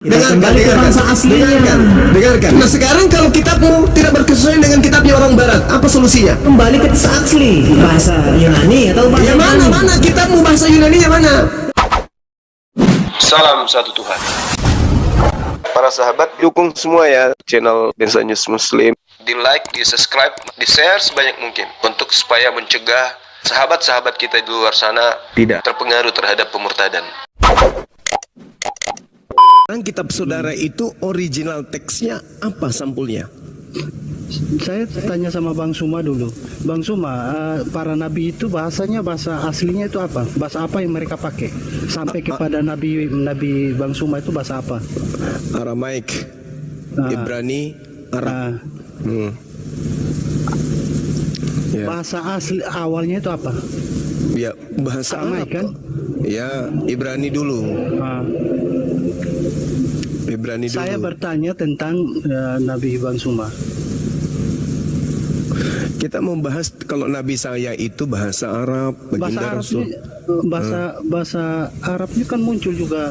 Kembali ke bangsa aslinya. Dengarkan. Nah sekarang kalau kitabmu tidak berkesesuaian dengan kitabnya orang Barat, apa solusinya? Kembali ke kisah asli, bahasa Yunani atau bahasa Yang Yunani. mana kitabmu bahasa Yunani yang mana? Salam satu Tuhan. Para sahabat, dukung semua ya channel Densa News Muslim. Di like, di subscribe, di share sebanyak mungkin untuk supaya mencegah sahabat-sahabat kita di luar sana tidak terpengaruh terhadap pemurtadan. Sekarang kitab saudara itu original teksnya apa sampulnya? Saya tanya sama Bang Suma dulu. Bang Suma, para nabi itu bahasanya, bahasa aslinya itu apa? Bahasa apa yang mereka pakai? Sampai kepada nabi Bang Suma itu bahasa apa? Aramaik, Ibrani, Arab. Ya. Bahasa asli awalnya itu apa? Ya, bahasa Arab Aramaik kan? Ya, Ibrani dulu. Ibrani dulu. Saya bertanya tentang Nabi Bang Suma. Kita membahas kalau Nabi saya itu bahasa Arab, Bahasa baginda Rasul. Arabnya, bahasa Arabnya kan muncul juga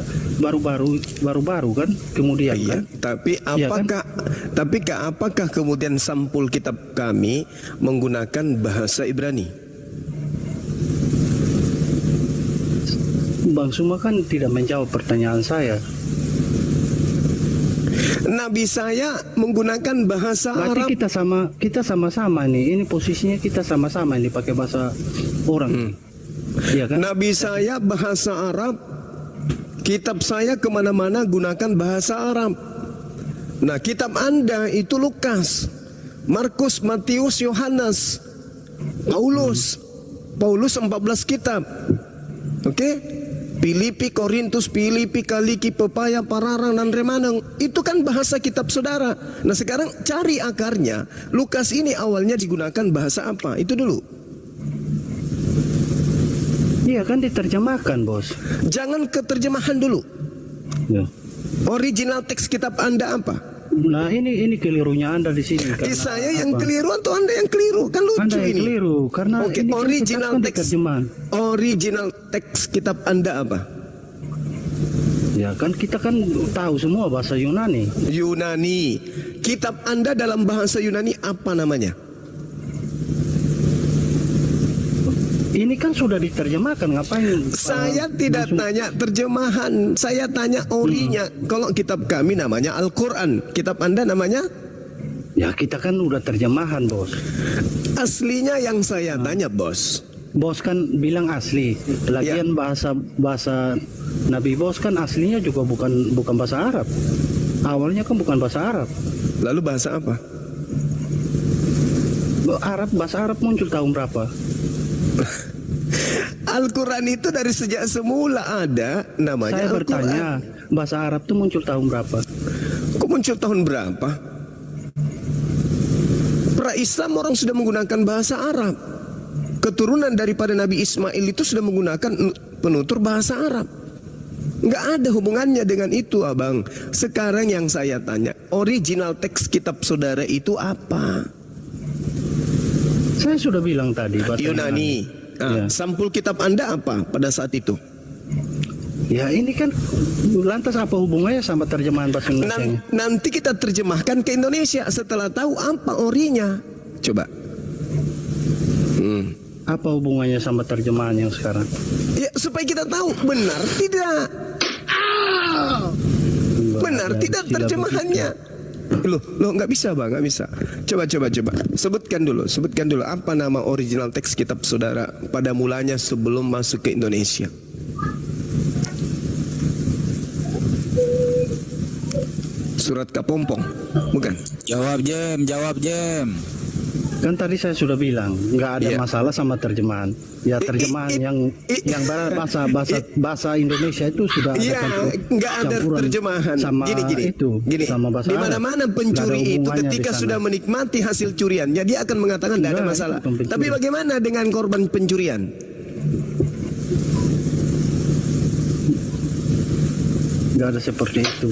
baru-baru kan, kemudian Iya, kan. tapi Iya kan? apakah kemudian sampul kitab kami menggunakan bahasa Ibrani? Bang Suma kan tidak menjawab pertanyaan saya. Nabi saya menggunakan bahasa Berarti Arab. kita sama-sama nih. Ini posisinya kita sama-sama nih pakai bahasa orang. Iya kan? Nabi saya bahasa Arab. Kitab saya kemana-mana gunakan bahasa Arab. Nah, kitab Anda itu Lukas, Markus, Matius, Yohanes, Paulus 14 kitab. Oke? Filipi, Korintus, Filipi, Kaliki, Pepaya, Pararang, dan Remanang. Itu kan bahasa kitab saudara. Nah sekarang cari akarnya. Lukas ini awalnya digunakan bahasa apa? Itu dulu. Iya kan diterjemahkan, Bos. Jangan ke terjemahan dulu. Ya. Original teks kitab Anda apa? Nah ini kelirunya Anda di sini. Karena Saya yang apa? keliru atau Anda yang keliru? Kan lucu Anda yang ini. keliru karena Oke, ini kan original kita teks. terjemahan. Original teks kitab Anda apa? Ya kan kita kan tahu semua bahasa Yunani. Yunani. Kitab Anda dalam bahasa Yunani apa namanya? Ini kan sudah diterjemahkan, ngapain? Saya tidak tanya terjemahan, saya tanya orinya. Kalau kitab kami namanya Al-Quran, kitab Anda namanya? Ya kita kan udah terjemahan, Bos. Aslinya yang saya tanya, Bos. Bos kan bilang asli. Lagian bahasa Nabi Bos kan aslinya juga bukan bahasa Arab. Awalnya kan bukan bahasa Arab. Lalu bahasa apa? Bahasa Arab muncul tahun berapa? Al-Quran itu dari sejak semula ada namanya Saya Al-Quran. bertanya, bahasa Arab itu muncul tahun berapa? Kok muncul tahun berapa? Pra-Islam orang sudah menggunakan bahasa Arab. Keturunan daripada Nabi Ismail itu sudah menggunakan penutur bahasa Arab. Nggak ada hubungannya dengan itu, Abang. Sekarang yang saya tanya, original teks kitab saudara itu apa? Saya sudah bilang tadi bahasa Yunani. Nah, Ya. sampul kitab Anda apa pada saat itu? Ya ini kan lantas apa hubungannya sama terjemahan bahasa Indonesia? Nanti kita terjemahkan ke Indonesia setelah tahu apa orinya. Coba. Apa hubungannya sama terjemahan yang sekarang? Ya, supaya kita tahu benar tidak. Benar tidak terjemahannya. Loh, nggak bisa, Bang, nggak bisa. Coba. Sebutkan dulu apa nama original teks kitab saudara pada mulanya sebelum masuk ke Indonesia. Surat Kapompong, bukan? Jawab Jem. Kan tadi saya sudah bilang nggak ada Iya. masalah sama terjemahan. Ya terjemahan yang bahasa Indonesia itu sudah ada Iya, nggak ada campuran terjemahan. sama Gini. sama bahasa Di Arab. mana-mana Nggak ada pencuri itu hubungannya ketika di sana. sudah menikmati hasil curiannya, dia akan mengatakan tidak ada Enggak, masalah. itu bukan pencuri. Tapi bagaimana dengan korban pencurian? Nggak ada seperti itu.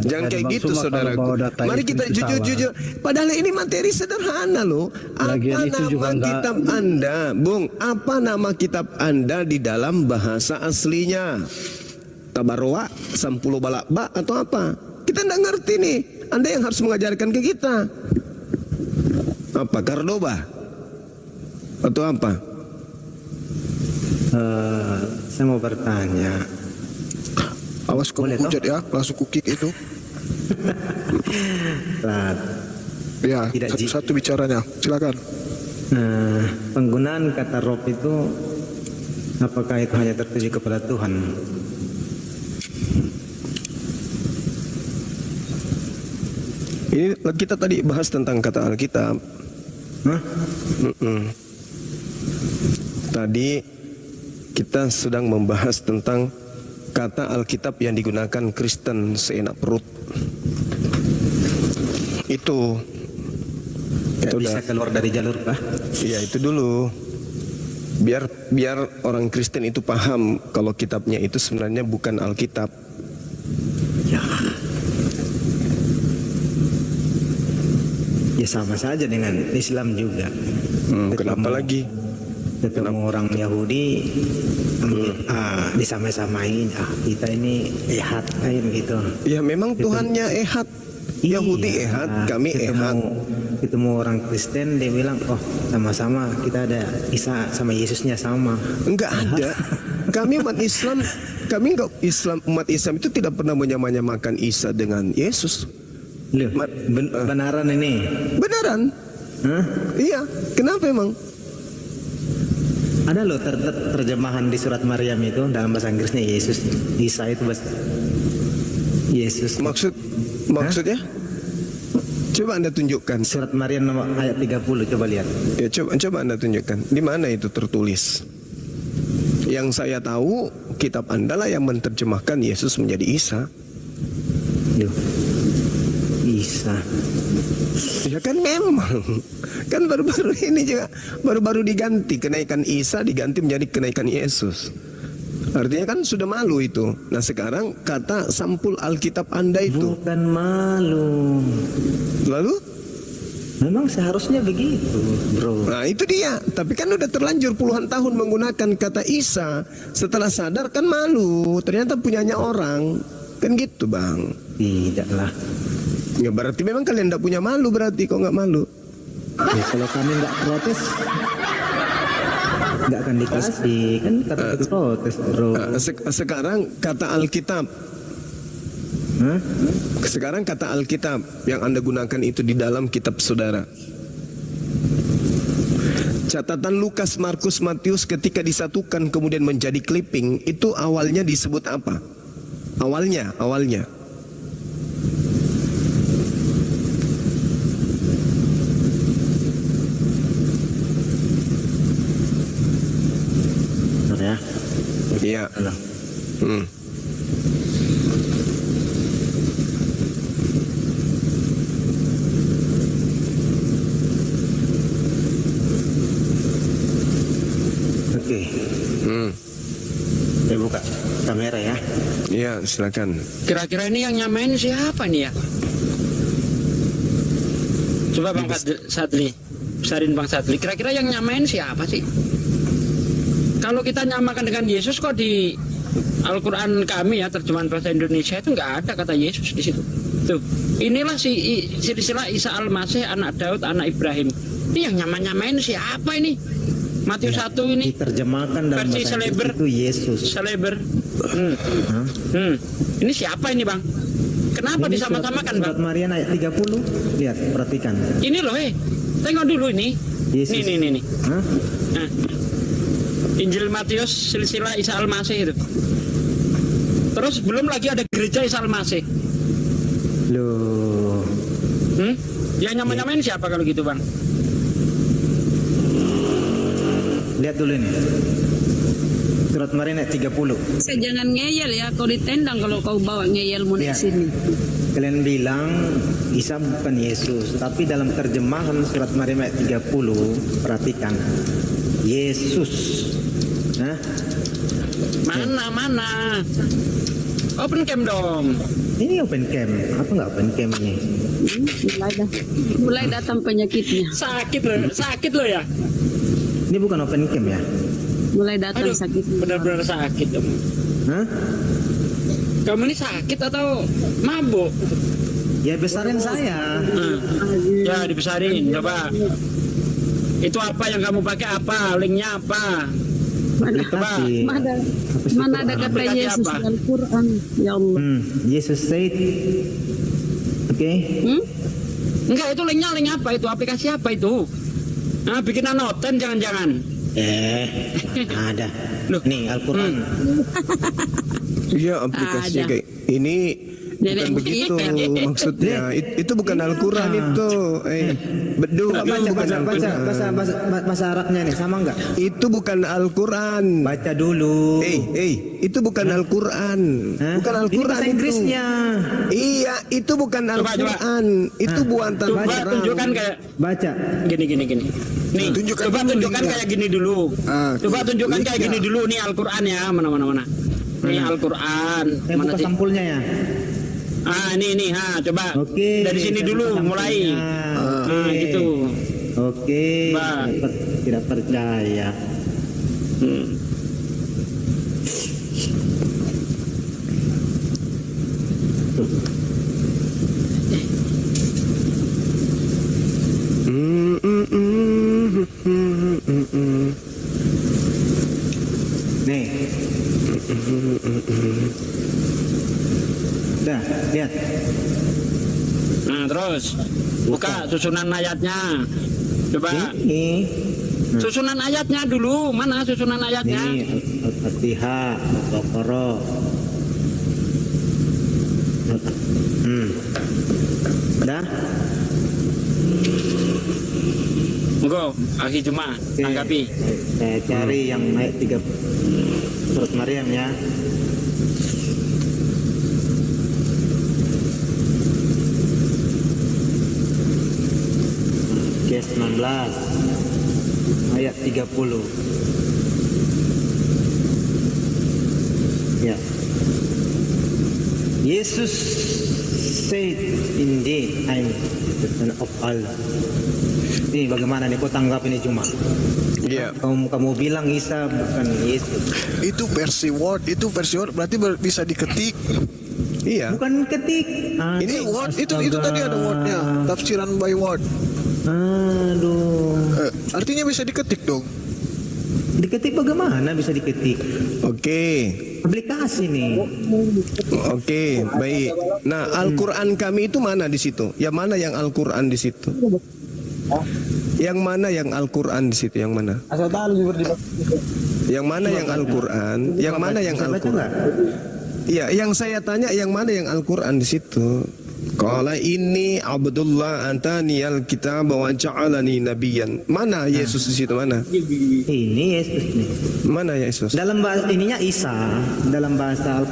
Jangan kayak gitu, saudaraku. Mari kita jujur. Padahal ini materi sederhana loh. Apa Lagian itu juga nama enggak- kitab Anda, Bung? Apa nama kitab Anda di dalam bahasa aslinya? kabaroa, sampulo balakba atau apa? Kita tidak ngerti nih. Anda yang harus mengajarkan ke kita. Apa Kardoba? Atau apa? Saya mau bertanya. Awas kamu hujat ya, langsung kukik itu. Saat Ya, Tidak, Ji. satu bicaranya. Silakan. penggunaan kata rob itu apakah itu hanya tertuju kepada Tuhan? Ini kita tadi bahas tentang kata Alkitab. Hah? Tadi kita sedang membahas tentang kata Alkitab yang digunakan Kristen seenak perut. Itu Tidak udah. bisa keluar dari jalur kah? Iya, itu dulu. Biar orang Kristen itu paham kalau kitabnya itu sebenarnya bukan Alkitab. Ya sama saja dengan Islam juga. Kenapa lagi? Ketemu orang Yahudi, disamai-samain. Kita ini ehad kayak gitu. Ya memang Tuhannya ehad. Yahudi ehad, kami ehad. Ketemu orang Kristen, dia bilang, oh sama-sama kita ada Isa sama Yesusnya sama. Enggak ada. Kami umat Islam, umat Islam itu tidak pernah menyamakan Isa dengan Yesus. Loh, benaran ini? Beneran? Hah? Iya. Kenapa emang? Ada loh terjemahan di surat Maryam itu dalam bahasa Inggrisnya Yesus, Isa itu bahasa Yesus. Maksudnya? Coba Anda tunjukkan. Surat Maryam nomor ayat 30, coba lihat. Ya coba Anda tunjukkan. Di mana itu tertulis? Yang saya tahu kitab Anda lah yang menerjemahkan Yesus menjadi Isa. Loh, Isa. Ya kan memang. Kan baru-baru ini juga baru-baru diganti, kenaikan Isa diganti menjadi kenaikan Yesus. Artinya kan sudah malu itu. Nah sekarang kata sampul Alkitab Anda itu. Bukan malu. Lalu? Memang seharusnya begitu, bro. Nah itu dia. Tapi kan udah terlanjur puluhan tahun menggunakan kata Isa. Setelah sadar kan malu. Ternyata punyanya orang. Kan gitu bang. Tidaklah. Ya berarti memang kalian tidak punya malu berarti. Kok nggak malu? Ya kalau kami nggak protes, nggak akan dikasih. Kan kata itu protes, bro. Sekarang kata Alkitab. Hah? Sekarang kata Alkitab yang Anda gunakan itu di dalam kitab saudara. Catatan Lukas, Markus, Matius ketika disatukan kemudian menjadi clipping, itu awalnya disebut apa? Awalnya. Benar ya? Iya. Oke. Saya buka kamera ya. Iya, silakan. Kira-kira ini yang nyamain siapa nih ya? Coba Bang Sadli, besarin Bang Sadli. Kira-kira yang nyamain siapa sih? Kalau kita nyamakan dengan Yesus kok di Al-Quran kami ya terjemahan bahasa Indonesia itu nggak ada kata Yesus di situ. Tuh, inilah silsilah Isa Al-Masih, anak Daud, anak Ibrahim. Ini yang nyamain siapa ini? Matius 1 ini Diterjemahkan dalam versi bahasa Seleber. Inggris itu Yesus. Seleber. Ini siapa ini Bang? Kenapa Ini disama-samakan Bang? surat Maryam ayat 30. Lihat, perhatikan. Ini loh, tengok dulu ini. Yesus. Nih. Hah? Nah, Injil Matius silsilah Isa Al-Masih itu. Terus belum lagi ada gereja Isa Al-Masih. Loh. Yang nyamain siapa kalau gitu Bang? Lihat dulu ini. Surat Maryam ayat 30. Saya jangan ngeyel ya, kau ditendang kalau kau bawa ngeyelmu di Lihat. sini. Kalian bilang Isa bukan Yesus, tapi dalam terjemahan surat Maryam ayat 30, perhatikan. Yesus. Nah, Mana? Open cam dong. ini open cam. Apa nggak open cam ini? Mulai datang penyakitnya. Sakit loh ya. Ini bukan open cam ya? Mulai datang Aduh, sakit. benar-benar sakit dong. Hah? Kamu ini sakit atau mabuk? Ya besarin saya. Ya dibesarin, coba. Itu apa yang kamu pakai apa? Linknya apa? Coba. Mana ada kata Aplikasi Yesus apa? di Al-Quran? Ya Allah. Jesus said, oke. Enggak, itu linknya link apa? Itu aplikasi apa itu? Nah, bikin anoten jangan-jangan. Ada. Loh. Nih Al-Quran. Iya, aplikasinya Ada. kayak ini bukan Jadi- begitu maksudnya. Itu bukan Al-Quran itu. Bedu, Coba itu bukan baca Al-Quran. bahasa Arabnya nih, sama enggak? Itu bukan Al-Quran. Baca dulu. Itu bukan Al-Quran. Hah? Bukan Ini Al-Quran bahasa itu. Inggrisnya. Iya, itu bukan Coba. Al-Quran. Itu buatan Coba orang. tunjukkan kayak Baca. gini. Nih, Tunjukkan coba dulu tunjukkan linknya. kayak gini dulu. Coba tunjukkan kayak linknya. gini dulu nih Al-Qur'an ya, mana. Nih Al-Qur'an. Mana Buka sih? sampulnya ya. Ini, coba. Oke. Dari sini saya dulu buka mulai. sampulnya. Nah, gitu. Oke. Mbak. Tidak percaya. Nih. Dah, lihat. Nah, terus buka susunan ayatnya. Coba. Ini. Susunan ayatnya dulu. Mana susunan ayatnya? Nih, Al-Fatihah, Al-Baqarah. Dah. Monggo, Akhi Juma, Oke. anggapi. Saya cari yang ayat 3 surat Maryam ya. Oke, 19 ayat 30. Ya. Yesus said, indeed I'm the Son of Allah. Ini bagaimana nih, kau tanggap ini cuma? Iya. Kamu bilang Isa bukan Yesus. Itu versi Word berarti bisa diketik. Iya. Bukan ketik. Ini Word itu tadi ada Wordnya, tafsiran by Word. Aduh. Artinya bisa diketik dong. Diketik bagaimana bisa diketik? Oke. Aplikasi nih. Oke, baik. Nah, Al-Qur'an kami itu mana di situ? Yang mana yang Al-Qur'an di situ? Yang mana yang Al-Qur'an di situ? Yang mana? Yang mana yang Al-Qur'an? Yang mana yang Bisa baca Al-Qur'an? nggak? Iya, yang saya tanya yang mana yang Al-Qur'an di situ? Qala inni Abdullah antaniyal kitab wa ja'alani nabiyyan. Mana Yesus di situ mana? Ini Yesus nih. Mana Yesus? Dalam bahasa ininya Isa, dalam bahasa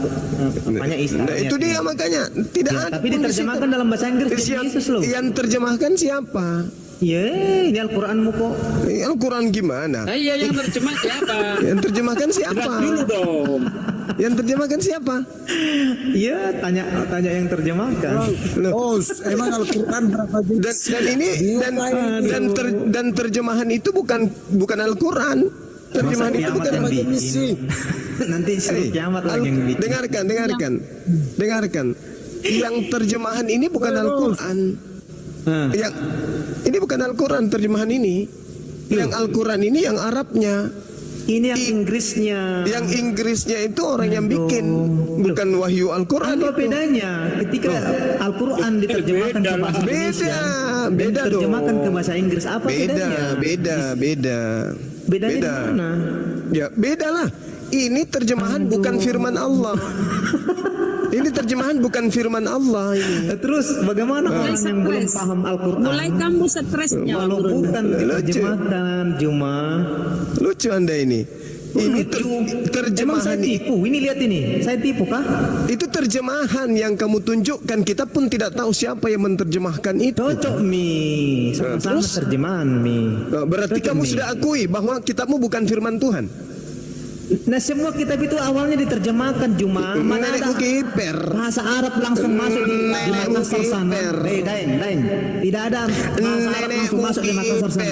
apanya Isa. Nah, itu dia makanya tidak Ya, ada. tapi pun di diterjemahkan situ. dalam bahasa Inggris jadi Yang- Yesus loh. Yang terjemahkan siapa? Ya, ini Al-Qur'anmu kok. Al-Quran gimana? Iya, yang terjemah siapa? Yang terjemahkan Jelas siapa? dulu dong. Yang terjemahkan siapa? Iya, tanya yang terjemahkan. Loh. Emang Al-Quran berapa jenis? Dan ini dan terjemahan itu bukan Al-Quran. Terjemahan Masa itu kiamat bukan yang bikin. Nanti suruh Hey, kiamat lagi yang bikin. dengarkan. Yang terjemahan ini bukan Al-Quran. Yang ini bukan Al-Quran terjemahan ini. Yang Al-Quran ini yang Arabnya. Ini yang Inggrisnya. Yang Inggrisnya itu orang yang bikin, bukan wahyu Al-Quran. Apa itu. bedanya ketika Al-Quran diterjemahkan ke bahasa Indonesia dan Beda diterjemahkan dong. ke bahasa Inggris, apa bedanya? Beda. Bedanya di Beda. mana? Ya, beda lah. Ini terjemahan bukan firman Allah. Ini terjemahan bukan firman Allah ini. Terus bagaimana orang yang belum paham Al-Quran? Mulai kamu stresnya. Walau bukan diterjemahkan, Juma. Lucu Anda ini. Ini Emang saya terjemahan tipu? Ini lihat ini, saya tipu kah? itu terjemahan yang kamu tunjukkan. Kita pun tidak tahu siapa yang menerjemahkan itu. Cocok Mi, sama-sama Terus? terjemahan Mi. Berarti Cocok, kamu Mi. sudah akui bahwa kitabmu bukan firman Tuhan. Nah, semua kitab itu awalnya diterjemahkan Juma. Mana ada Nenekmu kiper. bahasa Arab langsung masuk di Nenekmu Makassar sana. kiper. Dain. Tidak ada bahasa Arab langsung masuk di Makassar sana.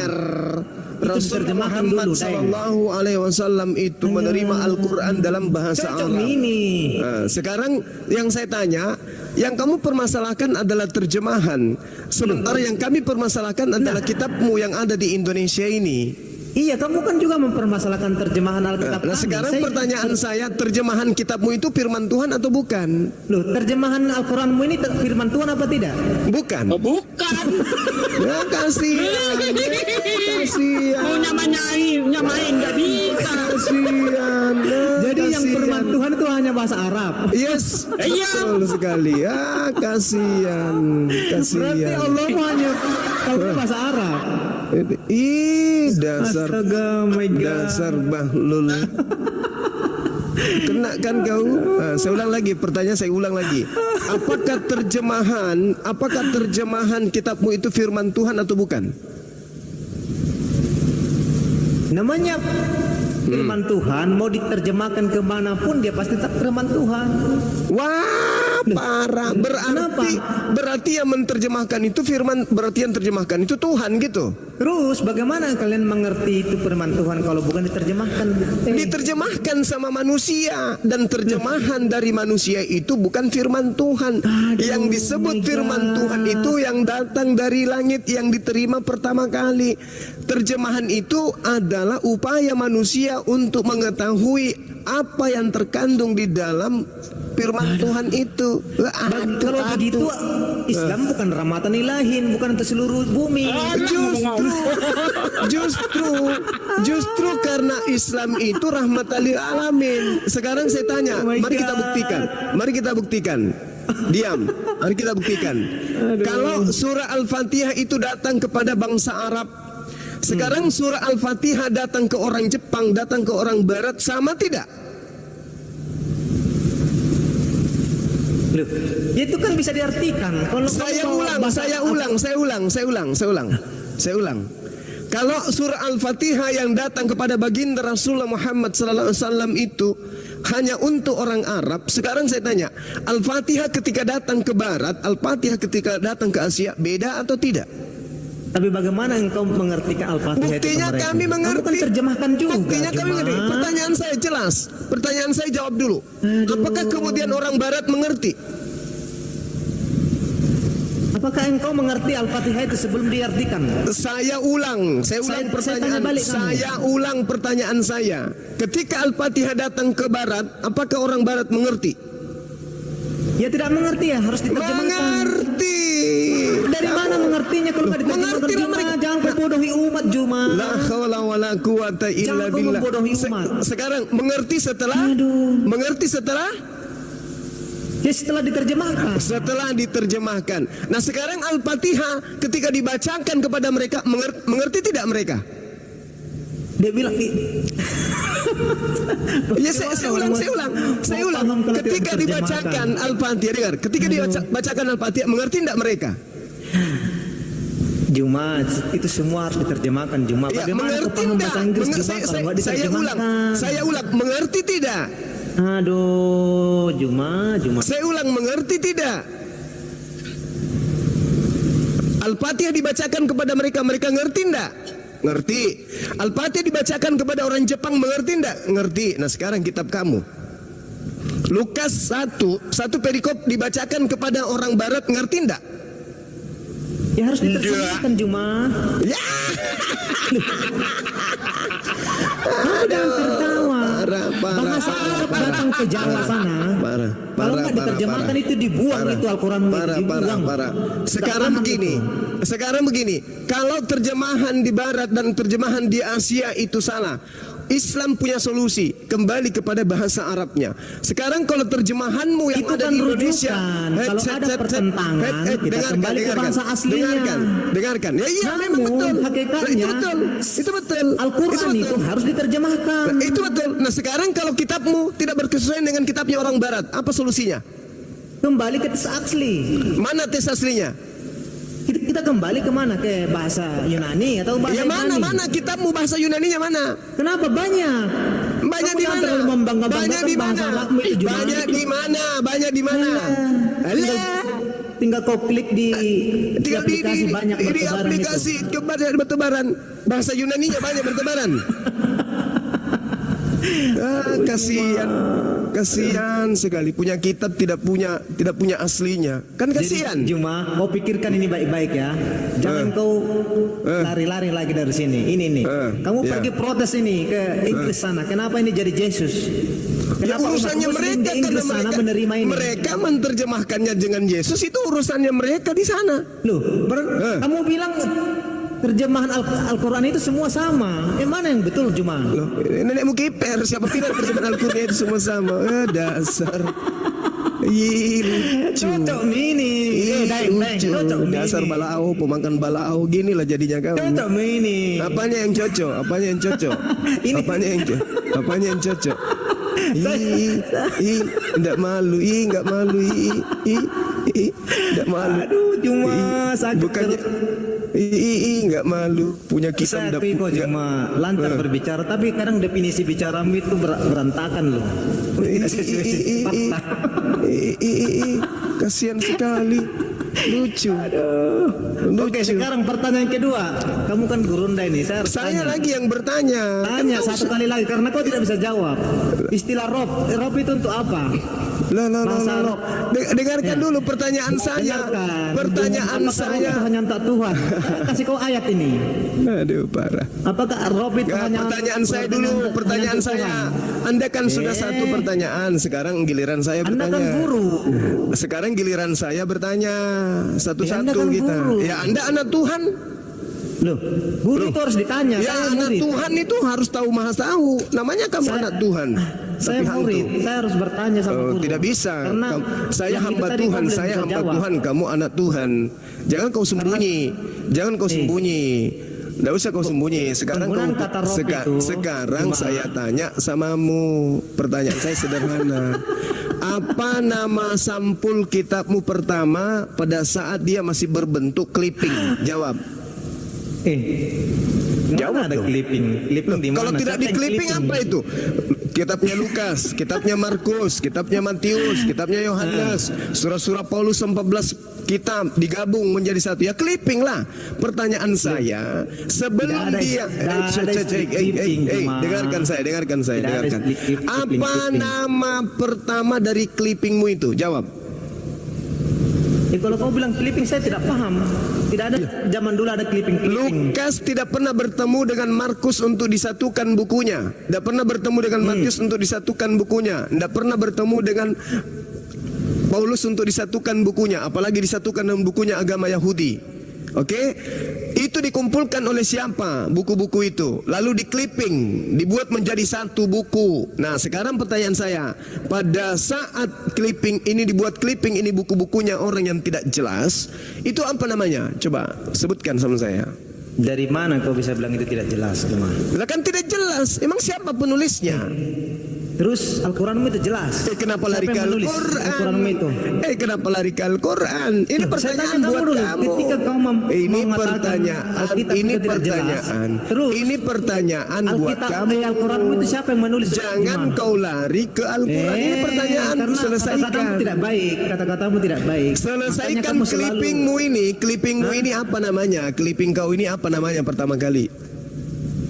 diterjemahkan Muhammad dulu, Deng. Sallallahu Alaihi Wasallam itu menerima Al-Quran dalam bahasa Cocok Arab. ini. Nah, sekarang yang saya tanya, yang kamu permasalahkan adalah terjemahan, sementara yang kami permasalahkan adalah kitabmu yang ada di Indonesia ini. Iya, kamu kan juga mempermasalahkan terjemahan Alkitab Nah, kami. sekarang pertanyaan saya, terjemahan kitabmu itu firman Tuhan atau bukan? Loh, terjemahan Al-Quranmu ini firman Tuhan apa tidak? Bukan. Oh, bukan. Ya kasihan, kasihan. Mau nyamain nggak bisa. Kasihan. Jadi yang kasihan. firman Tuhan itu hanya bahasa Arab. Yes, Iya. betul sekali. Ya, kasihan, Berarti kasihan. Allah hanya tahu bahasa Arab. Ih, dasar, Astaga, my God. dasar bahlul. Kena kan kau? Nah, saya ulang lagi, pertanyaan saya ulang lagi. Apakah terjemahan kitabmu itu firman Tuhan atau bukan? Namanya firman Tuhan mau diterjemahkan kemanapun dia pasti tetap firman Tuhan. Wah, parah. Berarti yang menerjemahkan itu firman, berarti yang terjemahkan itu Tuhan gitu. Terus bagaimana kalian mengerti itu firman Tuhan kalau bukan diterjemahkan? Diterjemahkan sama manusia, dan terjemahan dari manusia itu bukan firman Tuhan. Yang disebut firman Tuhan itu yang datang dari langit, yang diterima pertama kali. Terjemahan itu adalah upaya manusia untuk mengetahui apa yang terkandung di dalam firman Tuhan itu. Kalau begitu Islam bukan rahmatan ilahin, bukan untuk seluruh bumi. Justru karena Islam itu rahmatan lil alamin. Sekarang saya tanya, Oh my mari kita God. buktikan. Mari kita buktikan. Diam. Mari kita buktikan. Kalau surah Al-Fatihah itu datang kepada bangsa Arab, sekarang surah Al-Fatihah datang ke orang Jepang, datang ke orang Barat, sama tidak? Loh, itu kan bisa diartikan. Kalau Saya kamu bawa ulang, bahasa- saya ulang. Kalau surah Al-Fatihah yang datang kepada baginda Rasulullah Muhammad sallallahu alaihi wasallam itu hanya untuk orang Arab, sekarang saya tanya, Al-Fatihah ketika datang ke barat, Al-Fatihah ketika datang ke Asia, beda atau tidak? Tapi bagaimana engkau mengerti Al-Fatihah itu ke Buktinya mereka? kami Kamu mengerti. kan terjemahkan juga. Buktinya kami cuma- mengerti. Pertanyaan saya jelas. Pertanyaan saya jawab dulu. Apakah kemudian orang barat mengerti? Apakah engkau mengerti Al-Fatihah itu sebelum diartikan? Saya ulang Saya pertanyaan. tanya balik kamu. Saya ulang pertanyaan saya. Ketika Al-Fatihah datang ke barat, apakah orang barat mengerti? Ya tidak mengerti ya, harus diterjemahkan. Mengerti. Dari mana mengertinya kalau nggak diterjemahkan? Mengerti lah Juma, mereka. jangan kau bodohi umat Juma. La haula wala quwata illa Jangan kau billah. membodohi umat. Sekarang mengerti setelah? Mengerti setelah? Ya setelah diterjemahkan. Setelah diterjemahkan. Nah sekarang Al-Fatihah ketika dibacakan kepada mereka, mengerti tidak mereka? Dia bilang, Ya saya ulang. Ketika dibacakan Al-Fatihah, dengar. Ketika dibacakan Al-Fatihah, mengerti tidak mereka? Juma, itu semua harus diterjemahkan Juma. Ya, Bagaimana kau mengerti paham tidak? bahasa Inggris Juma kalau nggak diterjemahkan? Saya ulang, mengerti tidak? Aduh, Juma. Saya ulang, mengerti tidak? Al-Fatihah dibacakan kepada mereka, mereka ngerti tidak? Ngerti. Al-Fatihah dibacakan kepada orang Jepang, mengerti tidak? Ngerti. Nah sekarang kitab kamu, Lukas 1 perikop dibacakan kepada orang Barat, ngerti tidak? Ya harus diterjemahkan Juma. Ya. Kamu jangan tertawa. Parah. Bahasa Arab datang ke Jawa sana. Kalau nggak diterjemahkan itu dibuang itu Al-Quran dibuang. Parah. Sekarang begini. Kalau terjemahan di Barat dan terjemahan di Asia itu salah, Islam punya solusi, kembali kepada bahasa Arabnya. Sekarang kalau terjemahanmu yang Itu ada kan di Indonesia, rujukan. Kalau ada pertentangan, kita kembali ke bahasa aslinya. Dengarkan. Ya iya, Namun, memang betul. hakikatnya, Itu betul. Al-Quran itu harus diterjemahkan. Itu betul. Nah sekarang kalau kitabmu tidak berkesesuaian dengan kitabnya orang Barat, apa solusinya? Kembali ke teks asli. Mana tes aslinya? Kita kembali ke mana? Ke bahasa Yunani atau bahasa Ya Ibrani? mana kitabmu bahasa Yunaninya mana? Kenapa banyak? Banyak Kamu di jangan mana? terlalu membangga-banggakan Banyak di bahasa mana? Arabmu itu, Juma. Banyak di mana? Banyak di mana? Alah. tinggal kau klik di Tinggal di aplikasi banyak di bertebaran aplikasi itu. coba ada bertebaran. Bahasa Yunaninya banyak bertebaran. Kasihan sekali punya kitab tidak punya aslinya. Kan kasihan. Jadi, Juma, kau pikirkan ini baik-baik ya. Jangan kau lari-lari lagi dari sini. Ini nih. Kamu ya. pergi protes ini ke Inggris sana. Kenapa ini jadi Yesus? Ya Kenapa urusannya umat Muslim mereka di Inggris karena sana menerima ini? mereka menerjemahkannya dengan Yesus itu urusannya mereka di sana. Loh, kamu bilang terjemahan Al-Quran itu semua sama. Mana yang betul Juma? Loh, nenekmu kiper, siapa bilang terjemahan Al-Quran itu semua sama? Dasar. Ih, lucu. Cocok mini. Lucu. Dasar balaau, pemakan balaau. Ginilah jadinya kamu. Cocok mini. Apanya yang cocok? Apanya yang cocok? Apanya yang cocok? Enggak malu, enggak malu, enggak malu. Aduh, Juma sakit. Bukannya enggak malu punya Saya kitab akui kok cuma lancar berbicara, tapi kadang definisi bicaramu itu berantakan loh. Tidak sesuai fakta. Kasihan sekali. Lucu. Oke, sekarang pertanyaan kedua. Kamu kan gurunda ini. Saya Saya tanya. lagi yang bertanya. Tanya satu kali lagi karena kau tidak bisa jawab. Istilah rob itu untuk apa? Bahasa rob. Dengarkan Ya. dulu pertanyaan saya. Dengarkan. Pertanyaan Apakah rob saya. itu hanya tak Tuhan? Kasih kau ayat ini. Aduh parah. Apakah rob itu hanya Pertanyaan saya dulu, pertanyaan hanya saya. Tuhan? Anda kan sudah satu pertanyaan, sekarang giliran saya Anda bertanya. kan guru. Sekarang giliran saya bertanya Anda satu-satu kan kita. guru. Ya Anda anak Tuhan. Loh, guru itu harus ditanya. Ya Saya anak murid. Tuhan itu harus tahu maha tahu. Namanya kamu anak Tuhan. Saya Tapi hantu. murid, saya harus bertanya sama Oh, guru. tidak bisa. Karena Saya yang itu hamba tadi Tuhan, kau belum saya bisa hamba jawab. Tuhan, kamu anak Tuhan. Jangan kau sembunyi. Jangan kau sembunyi. Tidak usah kau sembunyi. Sekarang Penggunaan kau kata rob itu sekarang gimana? saya tanya samamu. Pertanyaan saya sederhana. Apa nama sampul kitabmu pertama pada saat dia masih berbentuk clipping? Jawab. Jawab ada clipping. Clipping di mana? Kalau tidak di Siapa yang clipping apa itu? Kitabnya Lukas, kitabnya Markus, kitabnya Matius, kitabnya Yohanes, surah-surah Paulus 14 kitab digabung menjadi satu. Ya clipping lah. Pertanyaan saya, sebelum dia dengarkan saya. Tidak ada Dengarkan. Apa clipping. nama pertama dari clippingmu itu? Jawab. Kalau kau bilang clipping saya tidak paham. Tidak ada zaman dulu ada clipping. Lukas tidak pernah bertemu dengan Markus untuk disatukan bukunya. Tidak pernah bertemu dengan Matius untuk disatukan bukunya. Tidak pernah bertemu dengan Paulus untuk disatukan bukunya. Apalagi disatukan dengan bukunya agama Yahudi. Oke, itu dikumpulkan oleh siapa buku-buku itu? Lalu di-clipping, dibuat menjadi satu buku. Nah, sekarang pertanyaan saya, pada saat clipping ini dibuat clipping ini buku-bukunya orang yang tidak jelas, itu apa namanya? Coba sebutkan sama saya. Dari mana kau bisa bilang itu tidak jelas, Cuma? Lah kan tidak jelas. Emang siapa penulisnya? Terus Al-Quranmu itu jelas. Kenapa lari ke Siapa yang menulis Al-Quran? Al-Quranmu itu? Kenapa lari ke Al-Quran? Ini Saya pertanyaan tanya buat kamu dulu, kamu. ketika kau Ini mengatakan pertanyaan. Alkitab Ini itu tidak jelas. pertanyaan. Terus, Ini pertanyaan buat Alkitab kamu. Al-Quranmu itu siapa yang menulis? Jangan Gimana? kau lari ke Al-Quran. Ini pertanyaan. Karena Selesaikan. kata-katamu tidak baik. Kata-katamu tidak baik. Makanya Selesaikan kamu selalu- clippingmu ini. Clippingmu ini apa namanya? Clipping kau ini apa namanya pertama kali?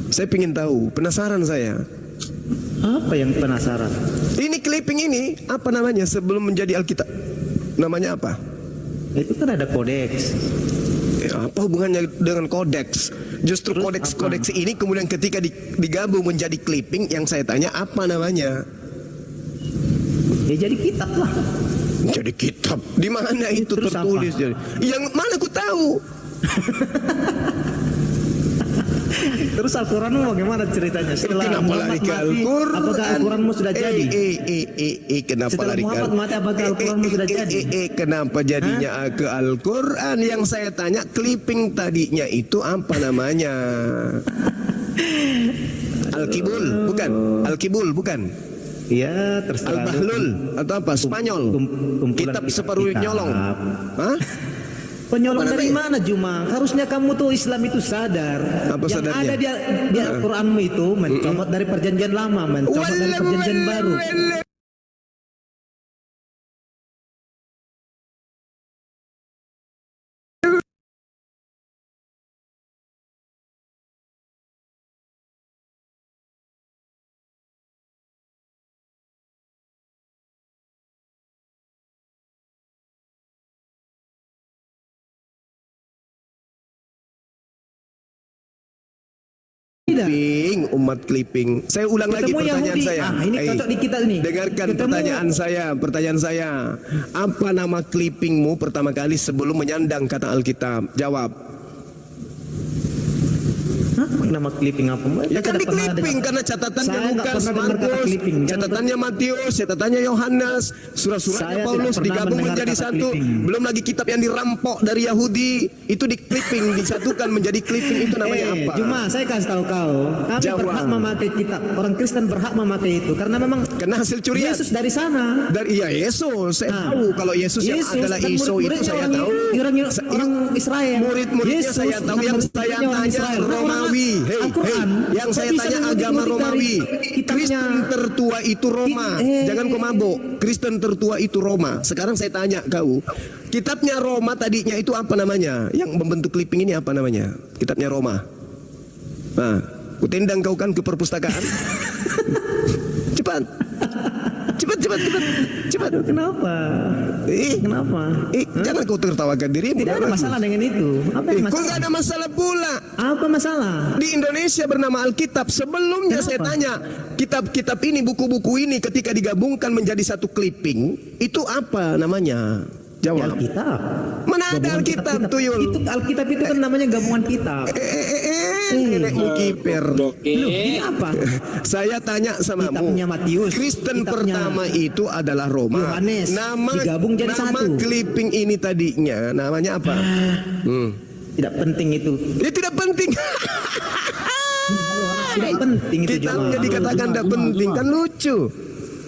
Saya ingin tahu. Penasaran saya. Apa yang penasaran? Ini clipping ini apa namanya sebelum menjadi Alkitab? Namanya apa? Itu kan ada kodeks. Apa hubungannya dengan kodeks? Justru Terus kodeks ini kemudian ketika digabung menjadi clipping, yang saya tanya apa namanya? Ya jadi kitab lah. Jadi kitab. Di mana itu Terus tertulis? apa? Jadi, yang mana aku tahu? Terus Al-Quranmu bagaimana ceritanya? Setelah Kenapa Muhammad lari ke mati, Al-Quran? apakah Al-Quranmu sudah jadi? Kenapa Setelah lari ke Muhammad mati, apakah Al-Quranmu sudah jadi? Kenapa jadinya ke Al-Quran? Yang saya tanya clipping tadinya itu apa namanya? Al-Kibul, bukan? Al-Kibul, bukan? Ya terserah. Al-Bahlul atau apa? Spanyol. Kumpulan Kitab separuh kitab. nyolong. Hah? Penyolong Mana dari nih? mana Juma? Harusnya kamu tuh Islam itu sadar. Apa yang sadarnya? ada di Al-Quranmu itu mencomot dari perjanjian lama, mencomot dari perjanjian baru. clipping, umat clipping. Saya ulang lagi Ketemu pertanyaan Yahudi. saya. Ini cocok di kita nih. Dengarkan Ketemu- pertanyaan saya. Apa nama clippingmu pertama kali sebelum menyandang kata Alkitab? Jawab. Hah? Nama clipping apa? Ya kan Saya di tidak pernah clipping dengar. karena catatannya Saya nggak Lukas, pernah dengar kata Markus, clipping. Jangan catatannya Matius, catatannya Yohanes, surat-suratnya Saya Paulus tidak pernah digabung mendengar menjadi kata satu. clipping. Belum lagi kitab yang dirampok dari Yahudi itu di clipping, disatukan menjadi clipping, itu namanya apa? Cuma saya kasih tahu kau, kami Jawab. berhak memakai kitab. Orang Kristen berhak memakai itu karena memang Karena hasil curian. Yesus dari sana. Dari iya Yesus, saya tahu kalau Yesus yang adalah dan Iso itu murid-muridnya saya orang, tahu. orang Israel. Murid-muridnya Yesus saya tahu, dengan yang murid-muridnya saya orang tanya Israel. Nah, Romawi. Hei, Al-Quran, yang kok saya bisa tanya mengutip-ngutip agama dari Romawi. kitabnya? Kristen tertua itu Roma. Jangan kau mabuk. Kristen tertua itu Roma. Sekarang saya tanya kau, kitabnya Roma tadinya itu apa namanya? Yang membentuk clipping ini apa namanya? Kitabnya Roma. Nah, kutendang kau kan ke perpustakaan. Cepat. Cepat. Kenapa? Kenapa? Jangan kau tertawakan dirimu. Tidak ada masalah dengan itu. Apa yang Kok masalah? nggak ada masalah pula? Apa masalah? Di Indonesia bernama Alkitab. Sebelumnya Kenapa? saya tanya, kitab-kitab ini, buku-buku ini ketika digabungkan menjadi satu clipping, itu apa namanya? Ya, Jawab. Alkitab. Mana ada Gabungan Alkitab, kitab-kitab. Tuyul? Itu Alkitab itu kan namanya gabungan kitab. Nenekmu kiper. Loh, ini apa? Saya tanya sama Kitabnya Matius. Kristen Kitabnya pertama itu adalah Roma. Yohanes. Nama Digabung jadi nama satu. clipping ini tadinya namanya apa? Tidak penting itu. Ya tidak penting. Tidak penting itu Kitabnya dikatakan tidak penting, kan lucu.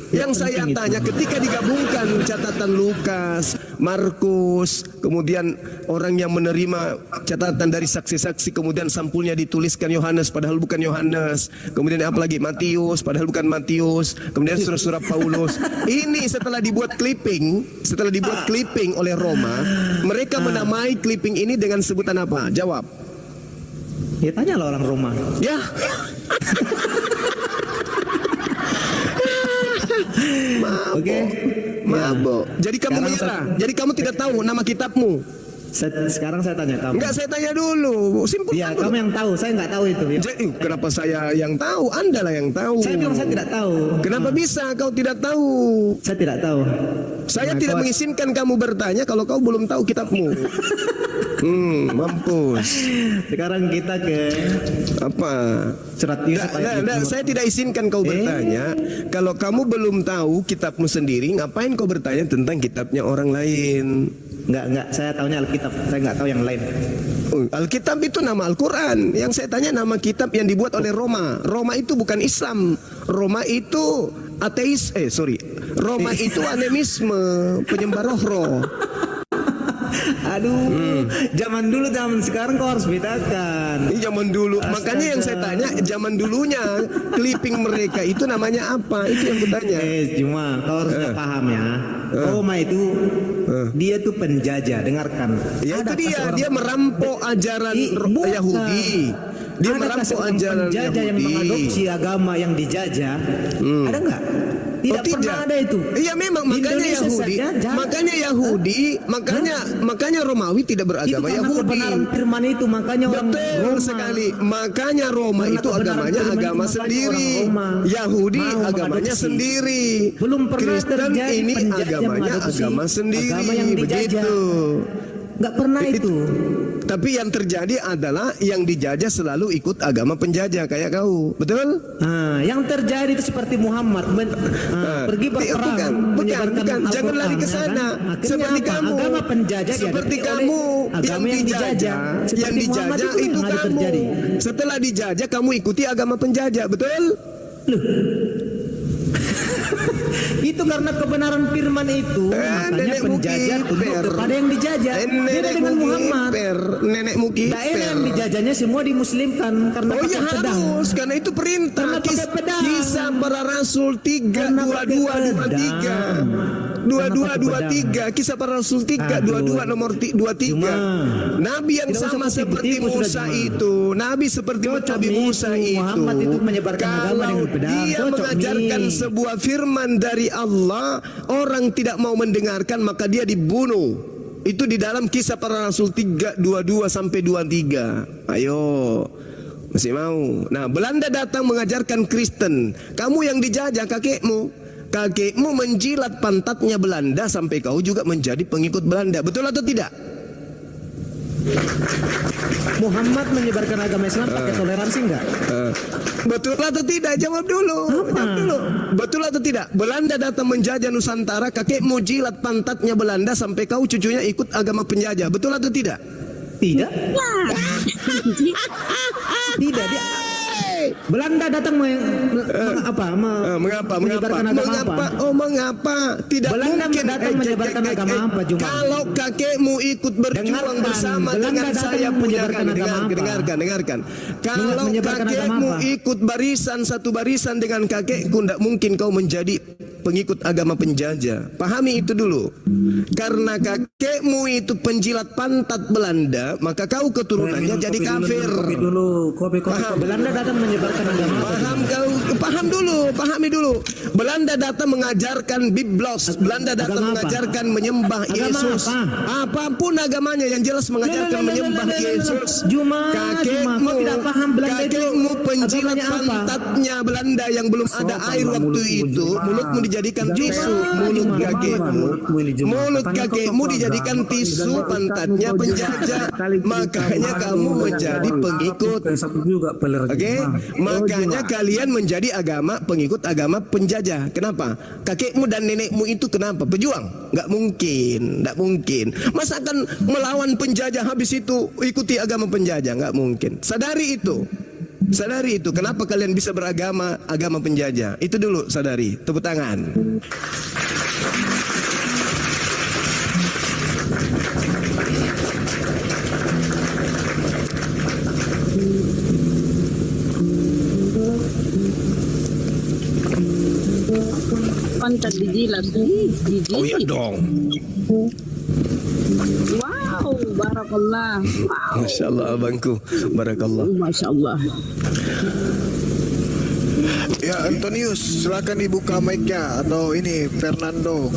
Yang saya penting itu. tanya ketika digabungkan catatan Lukas, Markus, kemudian orang yang menerima catatan dari saksi-saksi, kemudian sampulnya dituliskan Yohanes padahal bukan Yohanes, kemudian apa lagi Matius padahal bukan Matius, kemudian surat-surat Paulus. Ini setelah dibuat clipping oleh Roma, mereka menamai clipping ini dengan sebutan apa? Jawab. Ya tanyalah orang Roma. Ya. Oke. Mabok. Jadi kamu Sekarang menyerah. Jadi kamu tidak tahu nama kitabmu. Sekarang saya tanya kamu. Enggak, saya tanya dulu. Simpel. Ya, kamu yang tahu. Saya nggak tahu itu. Ya. Jadi, kenapa saya yang tahu? Anda lah yang tahu. Saya bilang saya tidak tahu. Kenapa bisa kau tidak tahu? Saya tidak tahu. Saya Nah, tidak kau- mengizinkan kamu bertanya kalau kau belum tahu kitabmu. Mampus. Sekarang kita ke Apa? surat Yusuf ayat Nah, 25. saya tidak izinkan kau bertanya. Kalau kamu belum tahu kitabmu sendiri, ngapain kau bertanya tentang kitabnya orang lain? Enggak. Saya tahunya Alkitab. Saya nggak tahu yang lain. Alkitab itu nama Al-Quran. Yang saya tanya nama kitab yang dibuat oleh Roma. Roma itu bukan Islam. Roma itu ateis. Roma itu animisme, penyembah roh-roh. Aduh, zaman dulu zaman sekarang kau harus bedakan. Ini zaman dulu. Astaga. Makanya yang saya tanya zaman dulunya clipping mereka itu namanya apa? Itu yang kutanya. Cuma kau harus paham ya. Roma itu dia tuh penjajah. Dengarkan. Ya itu Adakah dia. seorang- Dia merampok ajaran Bukan. Yahudi. Dia Adakah merampok seorang ajaran penjajah yang Yahudi. mengadopsi agama yang dijajah? Ada nggak? Tidak pernah ada itu. Iya memang Di makanya Indonesia Yahudi, saja jarang. makanya Romawi tidak Itu beragama karena Yahudi. kebenaran firman itu makanya orang Betul Roma. sekali. Makanya Roma Karena itu kebenaran agamanya firman itu agama makanya sendiri. orang Roma Yahudi mau agamanya mengadopsi. sendiri. Belum pernah Kristen terjadi ini penjajah agamanya mengadopsi agama sendiri. agama yang dijajah. Begitu. Nggak pernah itu. Tapi yang terjadi adalah yang dijajah selalu ikut agama penjajah kayak kau. Betul? Nah, yang terjadi itu seperti Muhammad pergi berperang, menyebarkan Jangan Al-Quran, lari ke ya sana. kan? Akhirnya Seperti apa? kamu, Agama penjajah seperti dihadapi kamu oleh agama yang dijajah. yang Seperti Muhammad dijajah itu itu yang ada kamu. terjadi. Setelah dijajah kamu ikuti agama penjajah, betul? Itu karena kebenaran firman itu, makanya nenekmu penjajah tunduk kiper. kepada yang dijajah. Beda dengan Muhammad. Nenekmu Daerah yang dijajahnya semua dimuslimkan karena Oh iya pakai pedang. harus, karena itu perintah. Karena pakai pedang. Kisah para Rasul 3, Karena pakai 22, 23. Kisah para Rasul 3, 22 nomor 23. Cuma, Nabi yang tidak usah sama pakai seperti bukti, sudah Musa cuma. itu. Nabi seperti Cocok Nabi nih Musa itu. itu. Muhammad itu menyebarkan agama Kalau dengan pedang. dia Cocok mengajarkan nih. sebuah firman dari Allah, orang tidak mau mendengarkan maka dia dibunuh. Itu di dalam Kisah para Rasul 3, 22 sampai 23. Ayo. Masih mau. Nah, Belanda datang mengajarkan Kristen. Kamu yang dijajah kakekmu. Kakekmu menjilat pantatnya Belanda sampai kau juga menjadi pengikut Belanda. Betul atau tidak? Muhammad menyebarkan agama Islam pakai toleransi enggak? Betul atau tidak? Jawab dulu. Jawab dulu. Betul atau tidak? Belanda datang menjajah Nusantara, kakekmu jilat pantatnya Belanda sampai kau cucunya ikut agama penjajah. Betul atau tidak? Tidak. Tidak. Belanda datang Mengapa? menyebarkan agama apa? Oh, mengapa? Tidak Belanda mungkin datang menyebarkan agama apa, Juma? Kalau kakekmu ikut berjuang Dengarkan, bersama Belanda dengan datang saya punya menyebarkan agama apa? dengarkan. Kalau menyebarkan agama kakekmu apa? ikut satu barisan dengan kakekku, tidak mungkin kau menjadi pengikut agama penjajah. Pahami itu dulu. Karena kakekmu itu penjilat pantat Belanda, maka kau keturunannya jadi kafir. Paham? Belanda datang menyebarkan agama apa? Pahami dulu. Belanda datang mengajarkan Biblos. Belanda datang Agama apa? mengajarkan menyembah Agama Yesus. apa? Apapun agamanya yang jelas mengajarkan menyembah Yesus. Juma, kau tidak paham Belanda itu kakekmu penjilat agamanya apa? pantatnya Belanda yang belum ada air waktu itu. Mulutmu dijadikan tisu. Mulut kakekmu dijadikan tisu, pantatnya penjajah. Makanya kamu menjadi pengikut. Oke, makanya kalian menjadi pengikut agama penjajah. Kenapa? Kakekmu dan nenekmu itu kenapa? Pejuang? Nggak mungkin. Masa akan melawan penjajah habis itu ikuti agama penjajah? Nggak mungkin. Sadari itu. Kenapa kalian bisa beragama penjajah? Itu dulu sadari. Tepuk tangan. Pantat dijilat. Jijik. Oh iya dong. Wow, barakallah. Wow. Masya Allah abangku. Barakallah. Masya Allah. Ya Antonius, silakan dibuka mic-nya. Atau ini Fernando.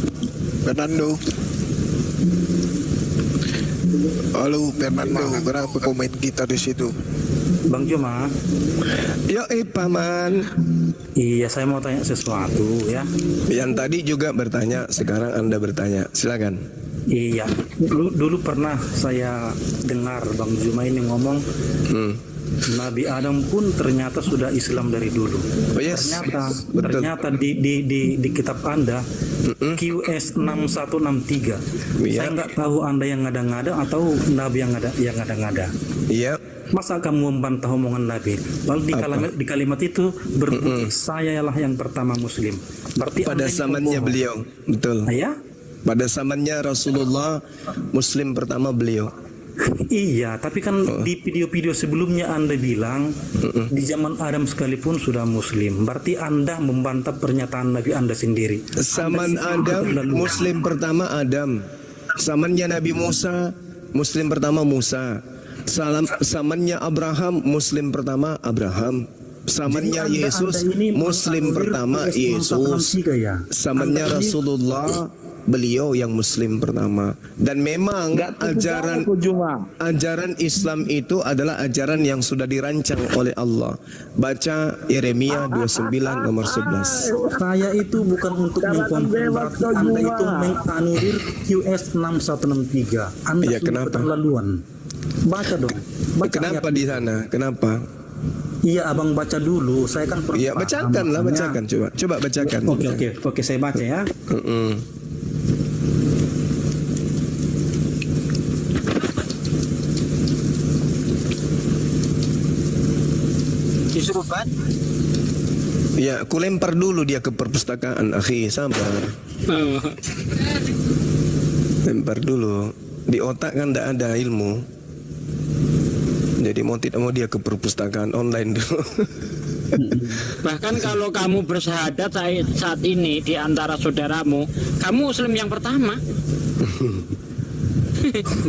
Halo Fernando, kenapa komen kita di situ? Bang Juma. Yo paman. Iya, saya mau tanya sesuatu ya. Yang tadi juga bertanya, sekarang Anda bertanya. Silakan. Iya, dulu pernah saya dengar Bang Juma ini ngomong Nabi Adam pun ternyata sudah Islam dari dulu. Oh, yes. Ternyata di kitab Anda QS 6163. Iya. Saya nggak tahu Anda yang ngada-ngada atau Nabi yang ngada-ngada. Iya. Masa kamu membantah omongan Nabi? Lalu di kalimat itu berbunyi sayalah yang pertama Muslim. Berarti Pada zamannya beliau, betul. Ya? Pada zamannya Rasulullah, Muslim pertama beliau. Iya, tapi kan di video-video sebelumnya Anda bilang di zaman Adam sekalipun sudah Muslim. Berarti Anda membantah pernyataan Nabi Anda sendiri. Zaman Adam, Muslim pertama Adam. Zamannya Nabi Musa, Muslim pertama Musa. Zamannya Abraham, Muslim pertama Abraham. Zamannya Yesus, Muslim pertama Yesus. Zamannya Rasulullah, beliau yang Muslim pertama. Dan memang ajaran Islam itu adalah ajaran yang sudah dirancang oleh Allah. Baca Yeremia 29 nomor 11. Saya itu bukan untuk mengkonfirmasi Anda itu menganulir QS 6163. Anda Ya, sudah kenapa? keterlaluan. Baca dong. Baca Kenapa ayat. di sana? Kenapa? Iya, abang baca dulu. Saya kan pernah. Iya, bacakan lah, bacakan. Coba bacakan. Oke, saya baca ya. Disuruh baca. Ya, aku lempar dulu dia ke perpustakaan, akhi, sabar. Lempar dulu. Di otak kan tidak ada ilmu. Jadi mau tidak mau dia ke perpustakaan online dulu. Bahkan kalau kamu bersyahadat saat ini di antara saudaramu, kamu Muslim yang pertama.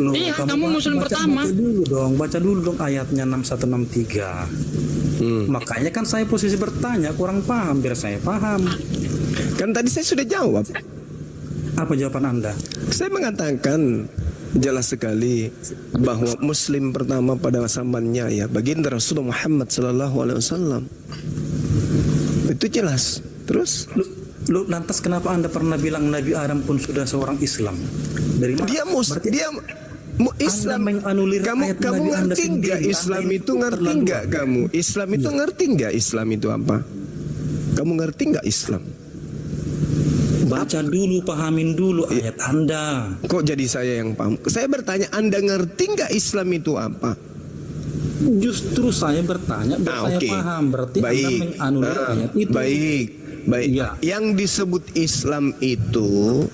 Loh, Iya, kamu Muslim pertama. Baca dulu dong ayatnya 6163. Makanya kan saya posisi bertanya, kurang paham biar saya paham. Kan tadi saya sudah jawab. Apa jawaban Anda? Saya mengatakan jelas sekali bahwa Muslim pertama pada zamannya ya baginda Rasulullah Muhammad sallallahu alaihi wasallam. Itu jelas. Terus Lu lantas kenapa Anda pernah bilang Nabi Adam pun sudah seorang Islam? Dari mana? Islam. menganulir Kamu ayat kamu Nabi Anda ngerti sendiri. nggak Islam Anda itu ngerti terlalu- nggak kamu? Islam itu ngerti nggak Islam itu apa? Kamu ngerti nggak Islam? Baca dulu, pahamin dulu ayat Anda. Kok jadi saya yang paham? Saya bertanya, Anda ngerti nggak Islam itu apa? Justru saya bertanya, saya oke. paham. Berarti Anda Baik. menganulir ayat itu. Baik. Iya. Yang disebut Islam itu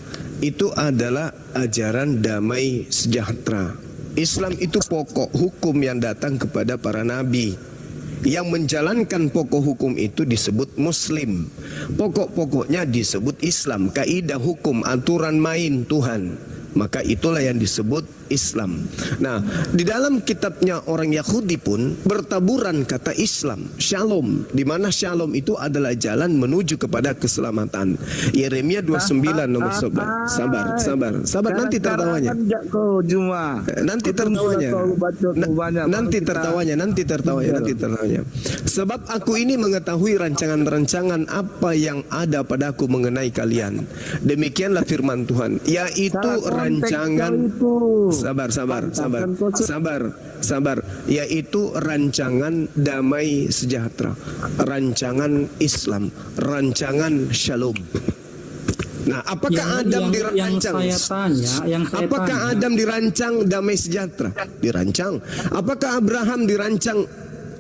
adalah ajaran damai sejahtera. Islam itu pokok hukum yang datang kepada para nabi. Yang menjalankan pokok hukum itu disebut Muslim. Pokok-pokoknya disebut Islam. Kaidah hukum, aturan main Tuhan. Maka itulah yang disebut Islam. Nah, di dalam kitabnya orang Yahudi pun bertaburan kata Islam, Shalom, di mana Shalom itu adalah jalan menuju kepada keselamatan. Yeremia 29 nomor 11. Sabar, nanti tertawanya. Nanti tertawanya. Sebab aku ini mengetahui rancangan-rancangan apa yang ada padaku mengenai kalian. Demikianlah firman Tuhan, yaitu rancangan sabar, yaitu rancangan damai sejahtera, rancangan Islam, rancangan Shalom. Nah, apakah Adam dirancang? Apakah Adam dirancang damai sejahtera? Dirancang. Apakah Abraham dirancang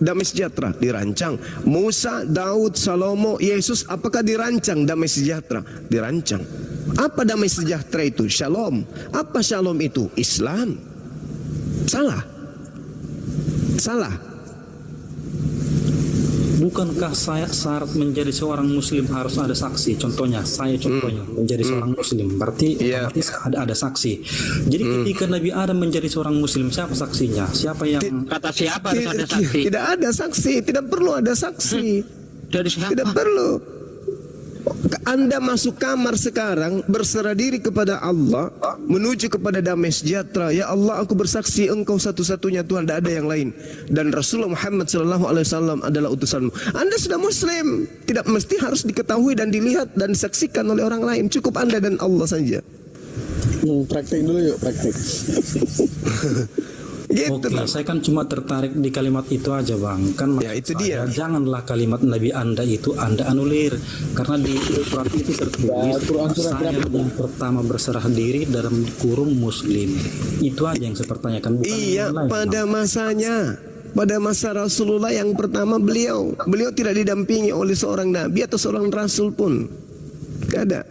damai sejahtera? Dirancang. Musa, Daud, Salomo, Yesus, apakah dirancang damai sejahtera? Dirancang. Apa damai sejahtera itu? Shalom. Apa shalom itu? Islam. Salah. Bukankah saya syarat menjadi seorang Muslim harus ada saksi? Contohnya menjadi seorang Muslim, berarti otomatis ada saksi. Jadi ketika Nabi Adam menjadi seorang Muslim, siapa saksinya? Siapa yang Kata siapa harus ada saksi? Tidak ada saksi, tidak perlu ada saksi. Dari siapa? Tidak perlu. Anda masuk kamar sekarang, berserah diri kepada Allah, menuju kepada damai sejahtera. Ya Allah, aku bersaksi Engkau satu-satunya Tuhan, tidak ada yang lain. Dan Rasulullah Muhammad SAW adalah utusanmu. Anda sudah Muslim. Tidak mesti harus diketahui dan dilihat dan disaksikan oleh orang lain. Cukup Anda dan Allah saja. Praktek dulu yuk, praktek. Gitu. Oke, saya kan cuma tertarik di kalimat itu aja, Bang. Kan Ya, itu dia. Janganlah kalimat Nabi Anda itu Anda anulir, karena di surat itu tertulis saya yang pertama berserah diri dalam kurung Muslim. Itu aja yang saya pertanyakan. Bukan Iya, yang lain, pada Bang. masanya, pada masa Rasulullah yang pertama beliau tidak didampingi oleh seorang nabi atau seorang rasul pun. Gak ada.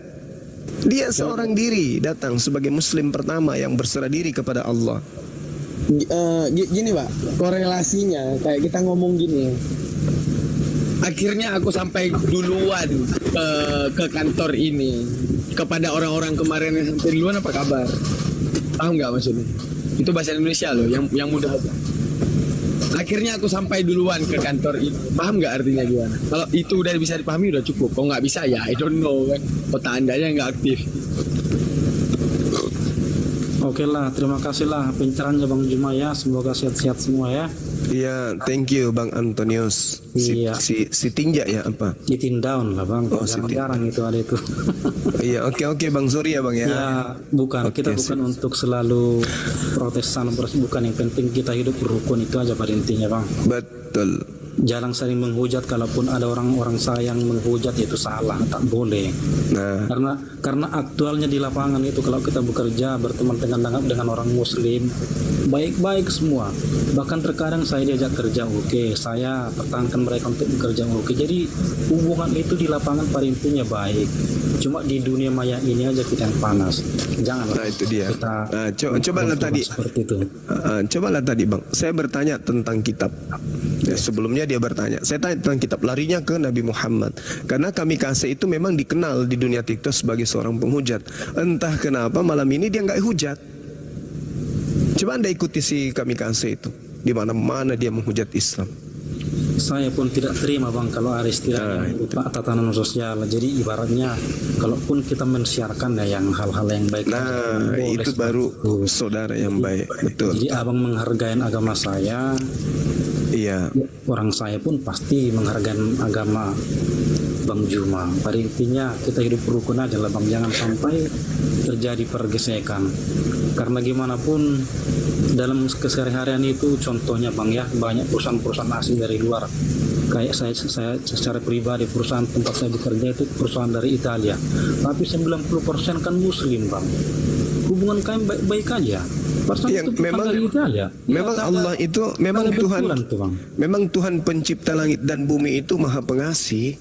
Dia seorang diri datang sebagai Muslim pertama yang berserah diri kepada Allah. Gini Pak, korelasinya kayak kita ngomong gini. Akhirnya aku sampai duluan ke kantor ini. Kepada orang-orang kemarin yang sampai duluan, apa kabar? Paham nggak maksudnya? Itu bahasa Indonesia loh, yang mudah aja. Akhirnya aku sampai duluan ke kantor ini. Paham nggak artinya gimana? Kalau itu udah bisa dipahami udah cukup. Kalau nggak bisa ya I don't know kan. Otak andanya nggak aktif. Oke lah, terima kasih lah pencerahannya Bang Juma ya. Semoga sehat-sehat semua ya. Iya, thank you Bang Antonius. Iya. Si tinja ya apa? Sitting down lah Bang. Oh, Jarang-jarang itu ada itu. Iya, oke Bang Suri ya Bang ya. Ya, bukan. Oke, Kita bukan untuk selalu protesan, bukan. Yang penting kita hidup rukun, itu aja pada intinya Bang. Betul. Jangan saling menghujat. Kalaupun ada orang-orang sayang menghujat, itu salah, tak boleh. Nah, Karena aktualnya di lapangan itu, kalau kita bekerja berteman dengan orang Muslim, baik-baik semua. Bahkan terkadang saya diajak kerja, oke, saya pertahankan mereka untuk bekerja, oke. Jadi hubungan itu di lapangan pada intinya baik. Cuma di dunia maya ini aja kita yang panas. Janganlah. Nah itu dia. Kita Cobalah tadi. seperti itu. Cobalah tadi Bang. Saya bertanya tentang kitab. Ya, sebelumnya dia bertanya. Saya tanya tentang kitab. Larinya ke Nabi Muhammad. Karena Kamikaze itu memang dikenal di dunia TikTok sebagai seorang penghujat. Entah kenapa malam ini dia nggak hujat. Coba Anda ikuti si Kamikaze itu. Di mana-mana dia menghujat Islam. saya pun tidak terima bang kalau ada istilah tatanan sosial. Jadi ibaratnya kalaupun kita mensiarkan ya yang hal-hal yang baik, Nah, itu baru saudara yang baik, betul. Jadi abang menghargai agama saya, Iya. orang saya pun pasti menghargai agama Bang Juma. Pada intinya kita hidup rukun aja lah bang, jangan sampai terjadi pergesekan. Karena gimana pun dalam keseharian itu, contohnya bang ya, banyak perusahaan-perusahaan asing dari luar. Kayak saya secara pribadi, perusahaan tempat saya bekerja itu perusahaan dari Italia, tapi 90% kan Muslim bang. Hubungan kami baik-baik aja. Yang memang Allah itu memang Tuhan, memang Tuhan pencipta langit dan bumi itu maha pengasih.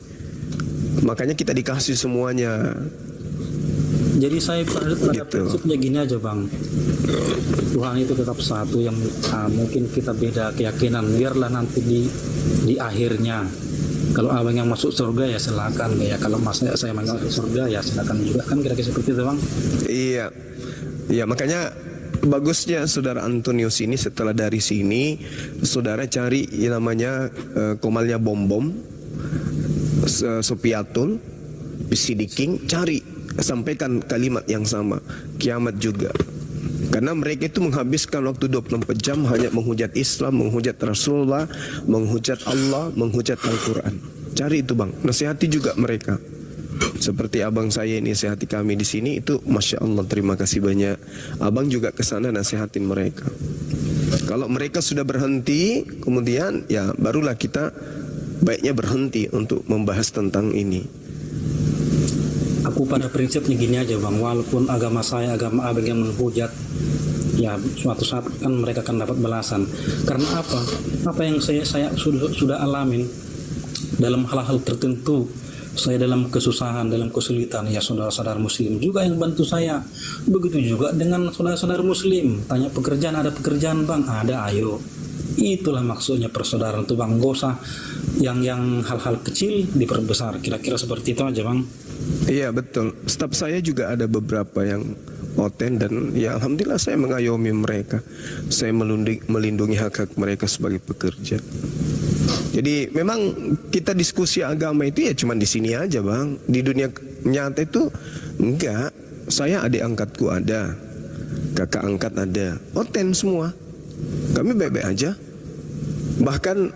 Makanya kita dikasih semuanya. Jadi saya pada prinsipnya gini aja bang, Tuhan itu tetap satu, yang mungkin kita beda keyakinan, biarlah nanti di akhirnya. Kalau abang yang masuk surga ya silakan ya, kalau saya masuk surga ya silakan juga, kan kira-kira seperti itu bang. Iya, iya, makanya bagusnya saudara Antonius ini setelah dari sini saudara cari yang namanya komalnya bom-bom, Sopiatul, Bisidiking, cari, sampaikan kalimat yang sama, kiamat juga. Karena mereka itu menghabiskan waktu 24 jam hanya menghujat Islam, menghujat Rasulullah, menghujat Allah, menghujat Al-Quran. Cari itu bang, nasihati juga mereka. Seperti abang saya ini nasihati kami di sini itu, masya Allah, terima kasih banyak. Abang juga kesana nasihatin mereka. Kalau mereka sudah berhenti, kemudian ya barulah kita baiknya berhenti untuk membahas tentang ini. Aku pada prinsipnya gini aja bang, walaupun agama saya, agama abang yang menghujat, ya suatu saat kan mereka akan dapat balasan. Karena apa? Apa yang saya sudah alamin dalam hal-hal tertentu. Saya dalam kesusahan, dalam kesulitan, ya saudara-saudara muslim juga yang bantu saya. Begitu juga dengan saudara-saudara muslim. Tanya pekerjaan, ada pekerjaan bang? Ada, ayo. Itulah maksudnya persaudaraan itu bang. Gak usah yang hal-hal kecil diperbesar. Kira-kira seperti itu aja bang. Iya betul. Staf saya juga ada beberapa yang oten, dan ya alhamdulillah saya mengayomi mereka. Saya melindungi hak-hak mereka sebagai pekerja. Jadi memang kita diskusi agama itu ya cuma di sini aja bang. Di dunia nyata itu enggak. Saya adik angkatku ada, kakak angkat ada, oten semua. Kami baik-baik aja. Bahkan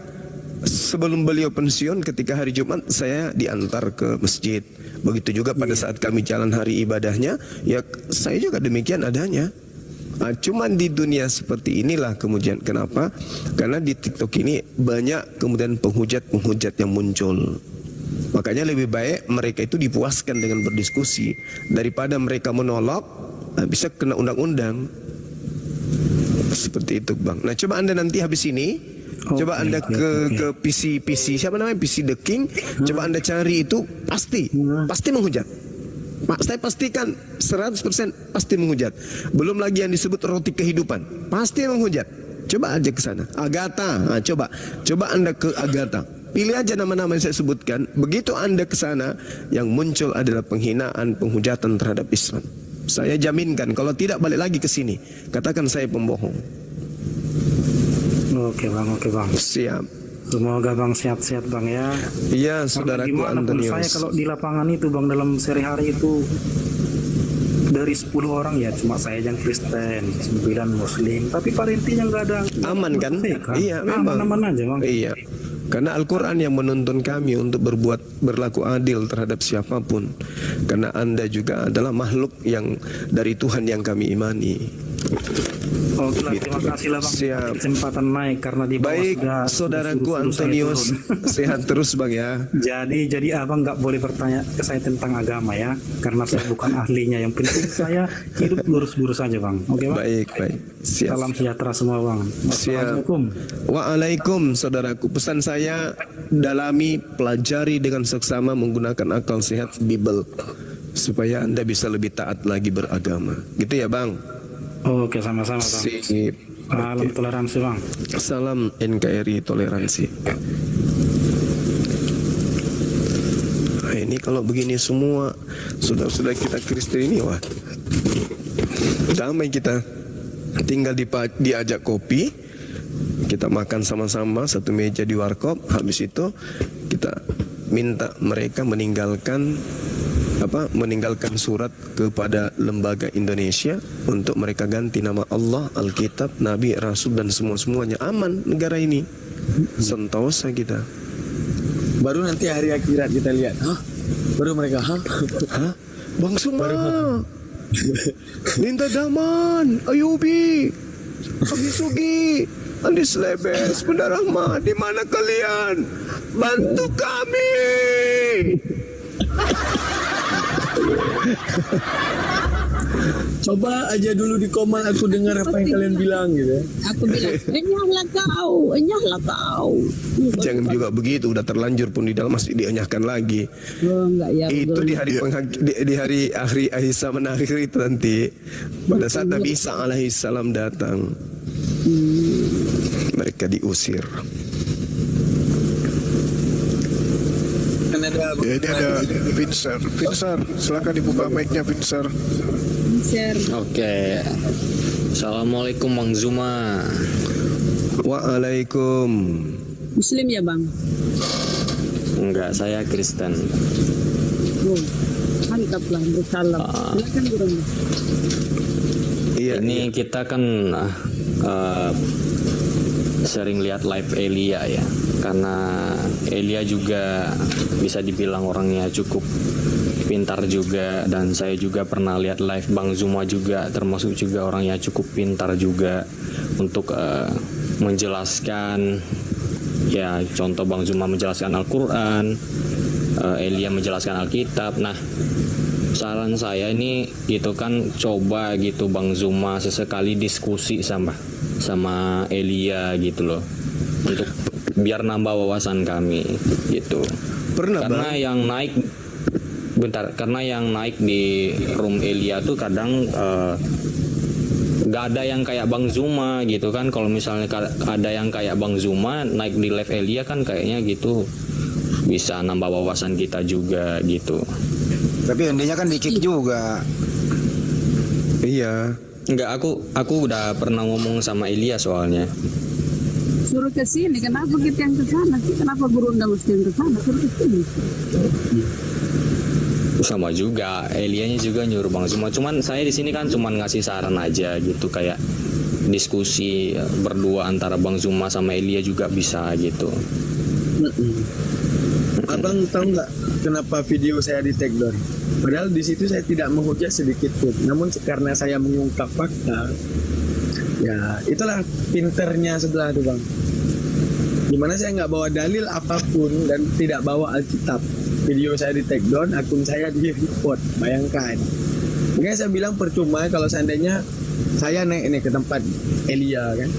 sebelum beliau pensiun, ketika hari Jumat saya diantar ke masjid. Begitu juga pada saat kami jalan hari ibadahnya, ya saya juga demikian adanya. Cuman di dunia seperti inilah kemudian kenapa? Karena di TikTok ini banyak kemudian penghujat-penghujat yang muncul. Makanya lebih baik mereka itu dipuaskan dengan berdiskusi daripada mereka menolak, bisa kena undang-undang. Seperti itu bang. Nah coba anda nanti habis ini, coba anda ke PC siapa namanya, PC The King, coba anda cari itu pasti menghujat. Saya pastikan 100% pasti menghujat. Belum lagi yang disebut roti kehidupan, pasti menghujat. Coba aja ke sana. Agatha, nah, coba anda ke Agatha. Pilih aja nama-nama yang saya sebutkan. Begitu anda ke sana, yang muncul adalah penghinaan, penghujatan terhadap Islam. Saya jaminkan kalau tidak balik lagi ke sini, katakan saya pembohong. Oke bang. Siap. Semoga bang sehat-sehat bang ya. Iya saudaraku Antonius. Saya kalau di lapangan itu bang, dalam sehari-hari itu dari 10 orang ya cuma saya yang Kristen, 9 Muslim. Tapi pada intinya nggak ada. Aman kan? Iya memang. Aman aja bang. Iya. Karena Al-Quran yang menuntun kami untuk berlaku adil terhadap siapapun. Karena anda juga adalah makhluk yang dari Tuhan yang kami imani. Oke, terima kasih lah bang. Siap. Kesempatan naik karena di bawah. Baik, saudaraku Antonius, sehat terus bang ya. Jadi abang nggak boleh bertanya ke saya tentang agama ya, karena saya bukan ahlinya. Yang penting saya hidup lurus-lurus saja bang. Oke bang. Baik. Siap. Salam sejahtera semua bang. Assalamualaikum. Waalaikum saudaraku. Pesan saya, dalami, pelajari dengan seksama menggunakan akal sehat Bible supaya anda bisa lebih taat lagi beragama. Gitu ya bang. Oke, sama-sama bang. Sip. Salam toleransi bang. Salam NKRI toleransi. Nah, ini kalau begini semua saudara-saudara kita Kristen ini, wah damai kita. Tinggal diajak kopi, Kita makan sama-sama satu meja di warkop. Habis itu kita minta mereka meninggalkan surat kepada lembaga Indonesia untuk mereka ganti nama Allah, Alkitab, Nabi, Rasul dan semuanya. Aman negara ini. Sentosa kita. Baru nanti hari akhirat kita lihat. Baru mereka, Hah? Bang Suma, Linda Daman, Ayubi, Abi Sugi, Andi Slebes, Bunda Rahma, di mana kalian? Bantu kami. Coba aja dulu di komen aku dengar apa yang kalian bilang gitu. Aku bilang, enyahlah kau. Jangan juga begitu, udah terlanjur pun di dalam masih dienyahkan lagi. Oh, enggak ya. Itu di hari di hari akhir zaman akhir itu nanti, pada saat Nabi Isa alaihissalam datang, mereka diusir. Ya, ini ada Vinsar. Vinsar, silakan dibuka mic-nya Vinsar. Oke. Assalamualaikum Bang Zuma. Waalaikum. Muslim ya bang? Enggak, saya Kristen. Oh, mantaplah, bersalam. Silakan Guru. Ini kita kan sering lihat live Elia ya, karena Elia juga bisa dibilang orangnya cukup pintar juga, dan saya juga pernah lihat live Bang Zuma juga, termasuk juga orangnya cukup pintar juga untuk menjelaskan ya, contoh Bang Zuma menjelaskan Al-Quran, Elia menjelaskan Alkitab. Nah, saran saya ini gitu kan, coba gitu Bang Zuma sesekali diskusi sama Elia gitu loh, untuk biar nambah wawasan kami gitu. Karena yang naik di room Elia tuh kadang gak ada yang kayak Bang Zuma gitu kan. Kalau misalnya ada yang kayak Bang Zuma naik di live Elia kan kayaknya gitu bisa nambah wawasan kita juga gitu. Tapi intinya kan di-kick juga. Iya. Enggak, aku udah pernah ngomong sama Elia soalnya. Suruh ke sini, kenapa kita yang ke sana sih? Kenapa Guru undang mesti yang ke sana? Suruh ke sini. Sama juga, Elianya juga nyuruh Bang Zuma. Cuman saya di sini kan cuman ngasih saran aja gitu, kayak diskusi berdua antara Bang Zuma sama Elia juga bisa gitu. Abang tahu nggak kenapa video saya di take down? Padahal di situ saya tidak menghujat sedikit pun. Namun karena saya mengungkap fakta, ya itulah pinternya sebelah itu bang. Dimana saya nggak bawa dalil apapun dan tidak bawa Alkitab. Video saya di take down, akun saya di report. Bayangkan. Makanya saya bilang percuma kalau seandainya saya naik ini ke tempat Elia kan.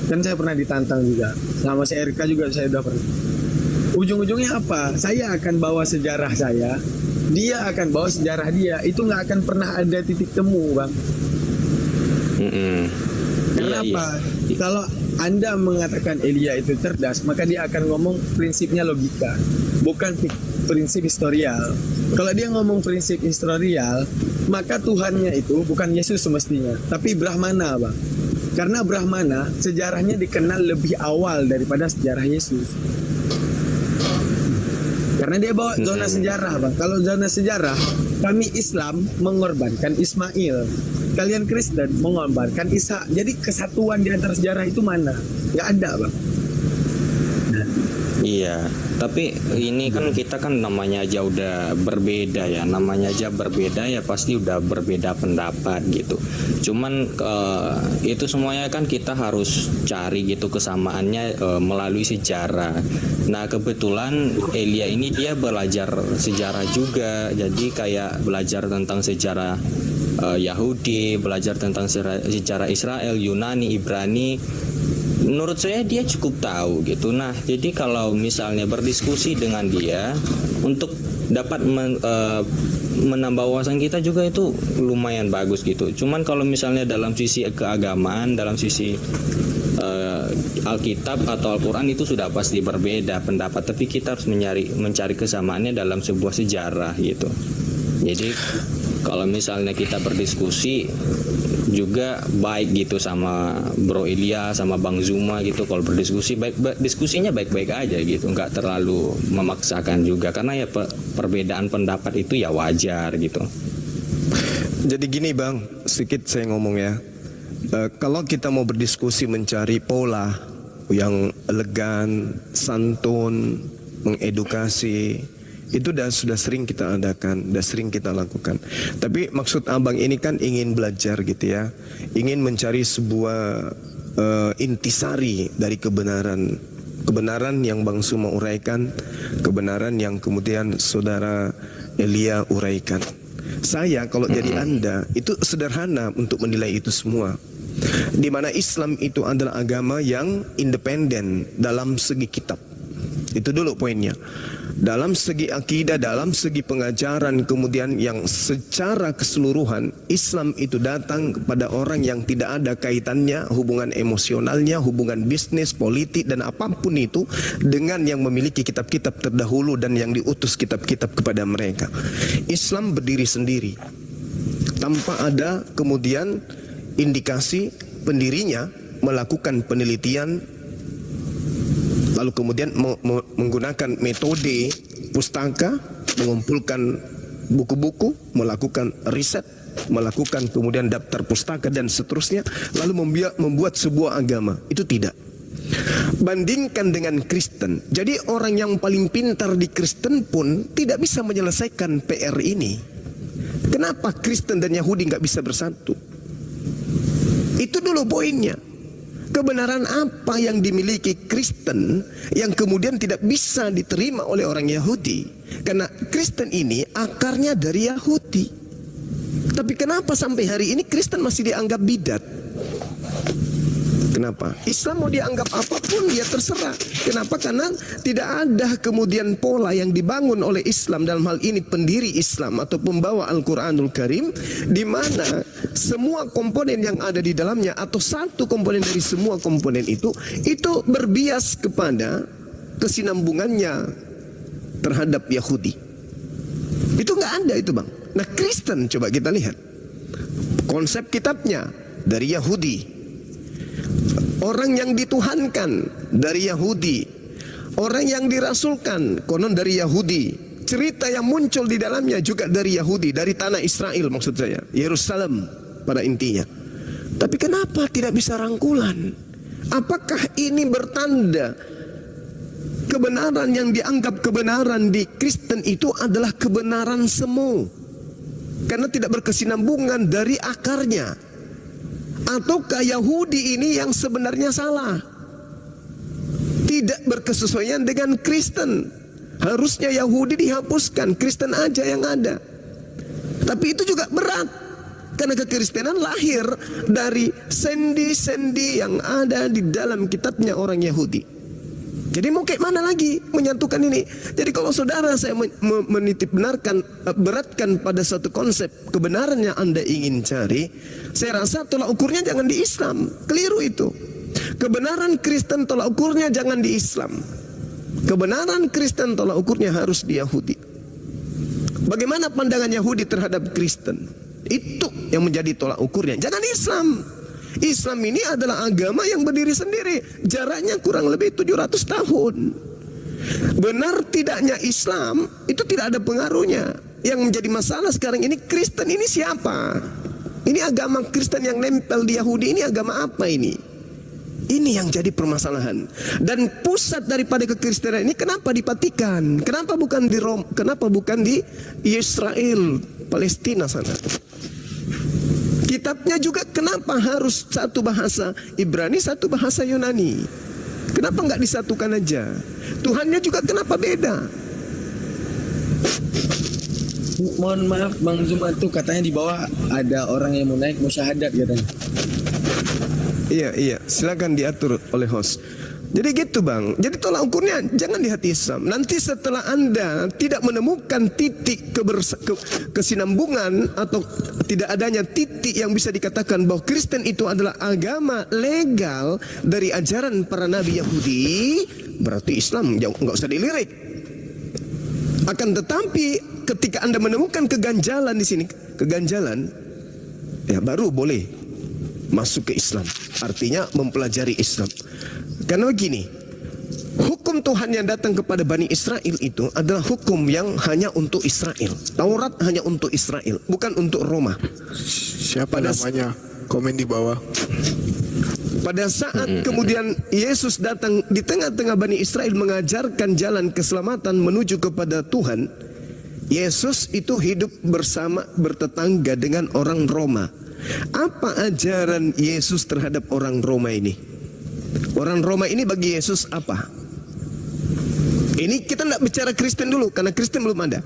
Kan saya pernah ditantang juga. Sama si RK juga saya udah pernah. Ujung-ujungnya apa? Saya akan bawa sejarah saya, dia akan bawa sejarah dia. Itu nggak akan pernah ada titik temu, bang. Kenapa? Kalau Anda mengatakan Elia itu cerdas, maka dia akan ngomong prinsipnya logika, bukan prinsip historial. Kalau dia ngomong prinsip historial, maka Tuhannya itu bukan Yesus semestinya, tapi Brahmana, bang. Karena Brahmana sejarahnya dikenal lebih awal daripada sejarah Yesus. Karena dia bawa zona sejarah, bang. Kalau zona sejarah, kami Islam mengorbankan Ismail, kalian Kristen mengorbankan Isa. Jadi kesatuan di antara sejarah itu mana? Nggak ada, bang. Iya, tapi ini kan kita kan namanya aja udah berbeda ya, namanya aja berbeda ya pasti udah berbeda pendapat gitu. Cuman itu semuanya kan kita harus cari gitu kesamaannya melalui sejarah. Nah kebetulan Elia ini dia belajar sejarah juga, jadi kayak belajar tentang sejarah Yahudi, belajar tentang sejarah Israel, Yunani, Ibrani. Menurut saya dia cukup tahu gitu. Nah jadi kalau misalnya berdiskusi dengan dia untuk dapat menambah wawasan kita juga itu lumayan bagus gitu. Cuman kalau misalnya dalam sisi keagamaan, dalam sisi Alkitab atau Al-Quran itu sudah pasti berbeda pendapat. Tapi kita harus mencari kesamaannya dalam sebuah sejarah gitu. Jadi kalau misalnya kita berdiskusi juga baik gitu sama Bro Ilya sama Bang Zuma gitu. Kalau berdiskusi diskusinya baik-baik aja gitu, nggak terlalu memaksakan juga, karena ya perbedaan pendapat itu ya wajar gitu. Jadi gini Bang, sedikit saya ngomong ya. Kalau kita mau berdiskusi mencari pola yang elegan, santun, mengedukasi, itu sudah sering kita adakan, sudah sering kita lakukan. Tapi maksud abang ini kan ingin belajar gitu ya, ingin mencari sebuah intisari dari kebenaran yang Bang Suma uraikan, kebenaran yang kemudian saudara Elia uraikan. Saya kalau jadi Anda itu sederhana untuk menilai itu semua. Di mana Islam itu adalah agama yang independen dalam segi kitab. Itu dulu poinnya. Dalam segi akidah, dalam segi pengajaran, kemudian yang secara keseluruhan Islam itu datang kepada orang yang tidak ada kaitannya, hubungan emosionalnya, hubungan bisnis, politik dan apapun itu dengan yang memiliki kitab-kitab terdahulu dan yang diutus kitab-kitab kepada mereka. Islam berdiri sendiri tanpa ada kemudian indikasi pendirinya melakukan penelitian, lalu kemudian menggunakan metode pustaka, mengumpulkan buku-buku, melakukan riset, melakukan kemudian daftar pustaka dan seterusnya, lalu membuat sebuah agama. Itu tidak. Bandingkan dengan Kristen. Jadi orang yang paling pintar di Kristen pun tidak bisa menyelesaikan PR ini. Kenapa Kristen dan Yahudi nggak bisa bersatu? Itu dulu poinnya. Kebenaran apa yang dimiliki Kristen yang kemudian tidak bisa diterima oleh orang Yahudi? Karena Kristen ini akarnya dari Yahudi. Tapi kenapa sampai hari ini Kristen masih dianggap bidat? Kenapa? Islam mau dianggap apapun ya terserah. Kenapa? Karena tidak ada kemudian pola yang dibangun oleh Islam, dalam hal ini pendiri Islam atau pembawa Al-Quranul Karim, di mana semua komponen yang ada di dalamnya atau satu komponen dari semua komponen itu berbias kepada kesinambungannya terhadap Yahudi. Itu nggak ada itu Bang. Nah Kristen coba kita lihat konsep kitabnya dari Yahudi. Orang yang dituhankan dari Yahudi, orang yang dirasulkan konon dari Yahudi, cerita yang muncul di dalamnya juga dari Yahudi, dari tanah Israel maksud saya, Yerusalem pada intinya. Tapi kenapa tidak bisa rangkulan? Apakah ini bertanda kebenaran yang dianggap kebenaran di Kristen itu adalah kebenaran semu karena tidak berkesinambungan dari akarnya? Ataukah Yahudi ini yang sebenarnya salah? Tidak berkesesuaian dengan Kristen. Harusnya Yahudi dihapuskan, Kristen aja yang ada. Tapi itu juga berat, karena kekristenan lahir dari sendi-sendi yang ada di dalam kitabnya orang Yahudi. Jadi mau kayak mana lagi menyatukan ini? Jadi kalau saudara saya menitip beratkan pada satu konsep kebenaran yang Anda ingin cari, saya rasa tolak ukurnya jangan di Islam. Keliru itu. Kebenaran Kristen tolak ukurnya jangan di Islam. Kebenaran Kristen tolak ukurnya harus di Yahudi. Bagaimana pandangan Yahudi terhadap Kristen? Itu yang menjadi tolak ukurnya. Jangan di Islam. Islam ini adalah agama yang berdiri sendiri. Jaraknya kurang lebih 700 tahun. Benar tidaknya Islam itu tidak ada pengaruhnya. Yang menjadi masalah sekarang ini Kristen ini siapa? Ini agama Kristen yang nempel di Yahudi ini agama apa ini? Ini yang jadi permasalahan. Dan pusat daripada kekristenan ini kenapa di Vatikan? Kenapa bukan di Rom? Kenapa bukan di Israel, Palestina sana? Kitabnya juga kenapa harus satu bahasa Ibrani, satu bahasa Yunani? Kenapa nggak disatukan aja? Tuhannya juga kenapa beda? Mohon maaf Bang Zuma tuh katanya di bawah ada orang yang mau naik mau syahadat katanya. Iya, silakan diatur oleh host. Jadi gitu Bang. Jadi tolak ukurnya jangan di hati Islam. Nanti setelah Anda tidak menemukan titik kesinambungan atau tidak adanya titik yang bisa dikatakan bahwa Kristen itu adalah agama legal dari ajaran para nabi Yahudi, berarti Islam nggak usah dilirik. Akan tetapi ketika Anda menemukan keganjalan di sini, keganjalan, ya baru boleh masuk ke Islam. Artinya mempelajari Islam. Karena begini, hukum Tuhan yang datang kepada Bani Israel itu adalah hukum yang hanya untuk Israel. Taurat hanya untuk Israel, bukan untuk Roma. Siapa namanya? Komen di bawah. Pada saat kemudian Yesus datang di tengah-tengah Bani Israel mengajarkan jalan keselamatan menuju kepada Tuhan, Yesus itu hidup bersama bertetangga dengan orang Roma. Apa ajaran Yesus terhadap orang Roma ini? Orang Roma ini bagi Yesus apa? Ini kita tidak bicara Kristen dulu, karena Kristen belum ada.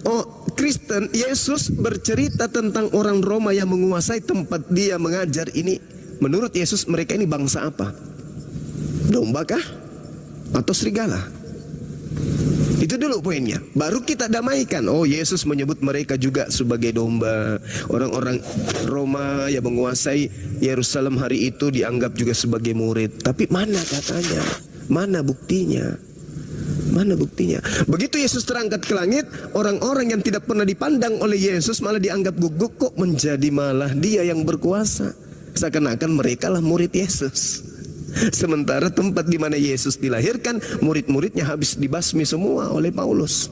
Oh, Kristen, Yesus bercerita tentang orang Roma yang menguasai tempat dia mengajar ini. Menurut Yesus mereka ini bangsa apa? Domba kah? Atau serigala? Itu dulu poinnya. Baru kita damaikan. Oh, Yesus menyebut mereka juga sebagai domba. Orang-orang Roma yang menguasai Yerusalem hari itu dianggap juga sebagai murid. Tapi mana katanya? Mana buktinya? Mana buktinya? Begitu Yesus terangkat ke langit, orang-orang yang tidak pernah dipandang oleh Yesus malah dianggap gugup, kok menjadi malah dia yang berkuasa. Seakan-akan mereka lah murid Yesus. Sementara tempat di mana Yesus dilahirkan, murid-muridnya habis dibasmi semua oleh Paulus.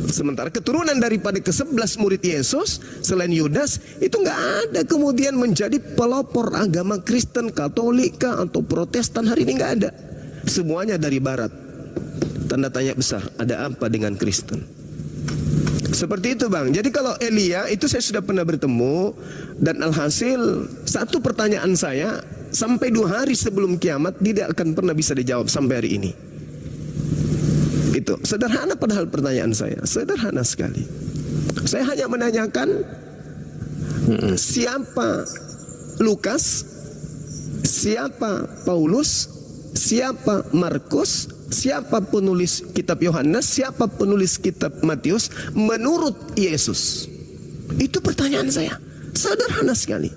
Sementara keturunan daripada ke-11 murid Yesus selain Yudas itu nggak ada kemudian menjadi pelopor agama Kristen, Katolik atau Protestan hari ini, nggak ada. Semuanya dari Barat. Tanda tanya besar, ada apa dengan Kristen? Seperti itu bang. Jadi kalau Elia itu saya sudah pernah bertemu, dan alhasil satu pertanyaan saya sampai 2 hari sebelum kiamat tidak akan pernah bisa dijawab sampai hari ini. Itu sederhana padahal pertanyaan saya, sederhana sekali. Saya hanya menanyakan siapa Lukas, siapa Paulus, siapa Markus, siapa penulis kitab Yohanes, siapa penulis kitab Matius menurut Yesus. Itu pertanyaan saya, sederhana sekali.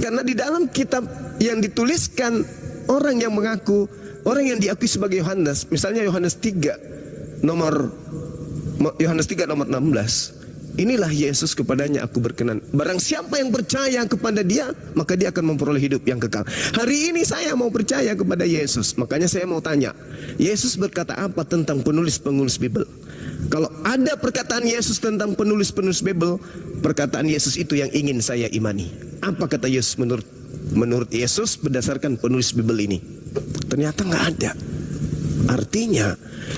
Karena di dalam kitab yang dituliskan orang yang mengaku, orang yang diakui sebagai Yohanes, misalnya Yohanes 3 nomor 16, inilah Yesus, kepadanya aku berkenan. Barang siapa yang percaya kepada dia, maka dia akan memperoleh hidup yang kekal. Hari ini saya mau percaya kepada Yesus. Makanya saya mau tanya, Yesus berkata apa tentang penulis-penulis Bible? Kalau ada perkataan Yesus tentang penulis-penulis Bible, perkataan Yesus itu yang ingin saya imani. Apa kata Yesus menurut Yesus berdasarkan penulis Bible ini? Ternyata nggak ada. Artinya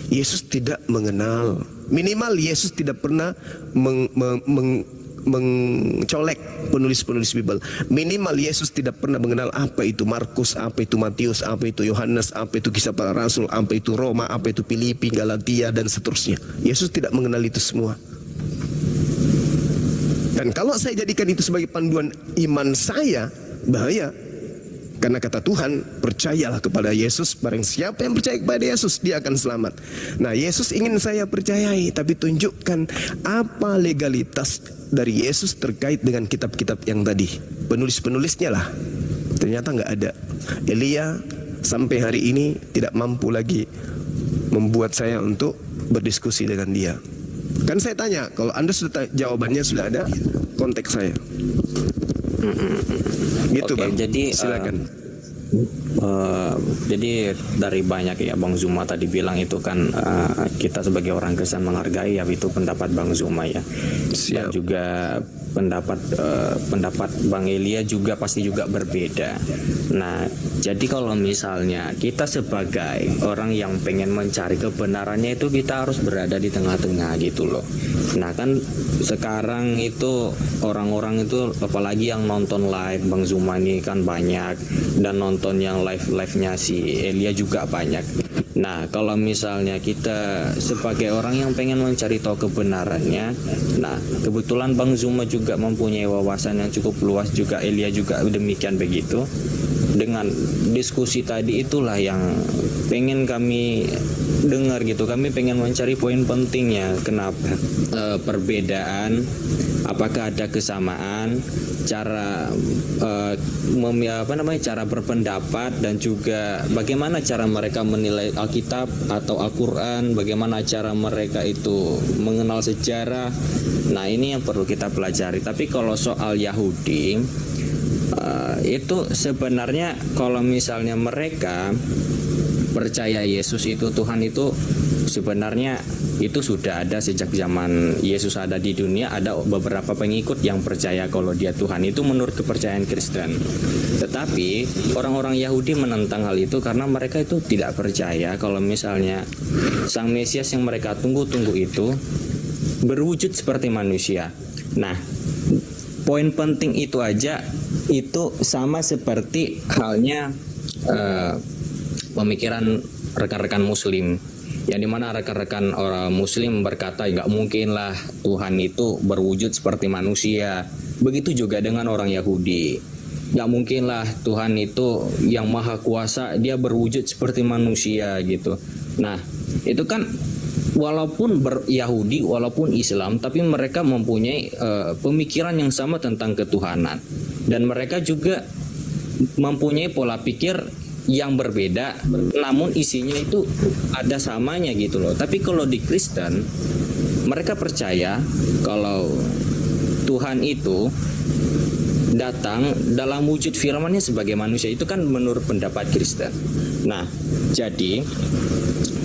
Yesus tidak mengenal. Minimal Yesus tidak pernah mencolek penulis-penulis Bible. Minimal Yesus tidak pernah mengenal apa itu Markus, apa itu Matius, apa itu Yohanes, apa itu Kisah Para Rasul, apa itu Roma, apa itu Filipi, Galatia, dan seterusnya. Yesus tidak mengenal itu semua. Dan kalau saya jadikan itu sebagai panduan iman saya, bahaya. Karena kata Tuhan, percayalah kepada Yesus. Barang siapa yang percaya kepada Yesus, dia akan selamat. Nah, Yesus ingin saya percayai, tapi tunjukkan apa legalitas dari Yesus terkait dengan kitab-kitab yang tadi. Penulis-penulisnya lah. Ternyata nggak ada. Elia sampai hari ini tidak mampu lagi membuat saya untuk berdiskusi dengan dia. Kan saya tanya, kalau Anda sudah jawabannya sudah ada, kontak saya. Gitu. Oke, bang. Jadi silakan. Jadi dari banyak ya Bang Zuma tadi bilang itu kan kita sebagai orang Kristen menghargai ya itu pendapat Bang Zuma ya. Dan juga pendapat Bang Elia juga pasti juga berbeda. Nah, jadi kalau misalnya kita sebagai orang yang pengen mencari kebenarannya itu kita harus berada di tengah-tengah gitu loh. Nah kan sekarang itu orang-orang itu apalagi yang nonton live Bang Zuma ini kan banyak, dan nonton yang live-nya si Elia juga banyak. Nah kalau misalnya kita sebagai orang yang pengen mencari tahu kebenarannya, nah kebetulan Bang Zuma juga mempunyai wawasan yang cukup luas, juga Elia juga demikian begitu. Dengan diskusi tadi itulah yang pengen kami dengar gitu. Kami pengen mencari poin pentingnya kenapa perbedaan apakah ada kesamaan cara cara berpendapat, dan juga bagaimana cara mereka menilai Alkitab atau Al-Quran, bagaimana cara mereka itu mengenal sejarah. Nah, ini yang perlu kita pelajari. Tapi kalau soal Yahudi, itu sebenarnya kalau misalnya mereka percaya Yesus itu Tuhan, itu sebenarnya itu sudah ada sejak zaman Yesus ada di dunia. Ada beberapa pengikut yang percaya kalau dia Tuhan, itu menurut kepercayaan Kristen. Tetapi orang-orang Yahudi menentang hal itu karena mereka itu tidak percaya kalau misalnya Sang Mesias yang mereka tunggu-tunggu itu berwujud seperti manusia. Nah, poin penting itu aja itu sama seperti halnya pemikiran rekan-rekan Muslim, yang dimana rekan-rekan orang Muslim berkata nggak mungkin lah Tuhan itu berwujud seperti manusia. Begitu juga dengan orang Yahudi, nggak mungkin lah Tuhan itu yang maha kuasa dia berwujud seperti manusia gitu. Nah, itu kan walaupun Yahudi walaupun Islam, tapi mereka mempunyai pemikiran yang sama tentang ketuhanan, dan mereka juga mempunyai pola pikir yang berbeda, namun isinya itu ada samanya gitu loh. Tapi kalau di Kristen, mereka percaya kalau Tuhan itu datang dalam wujud firman-Nya sebagai manusia. Itu kan menurut pendapat Kristen. Nah, jadi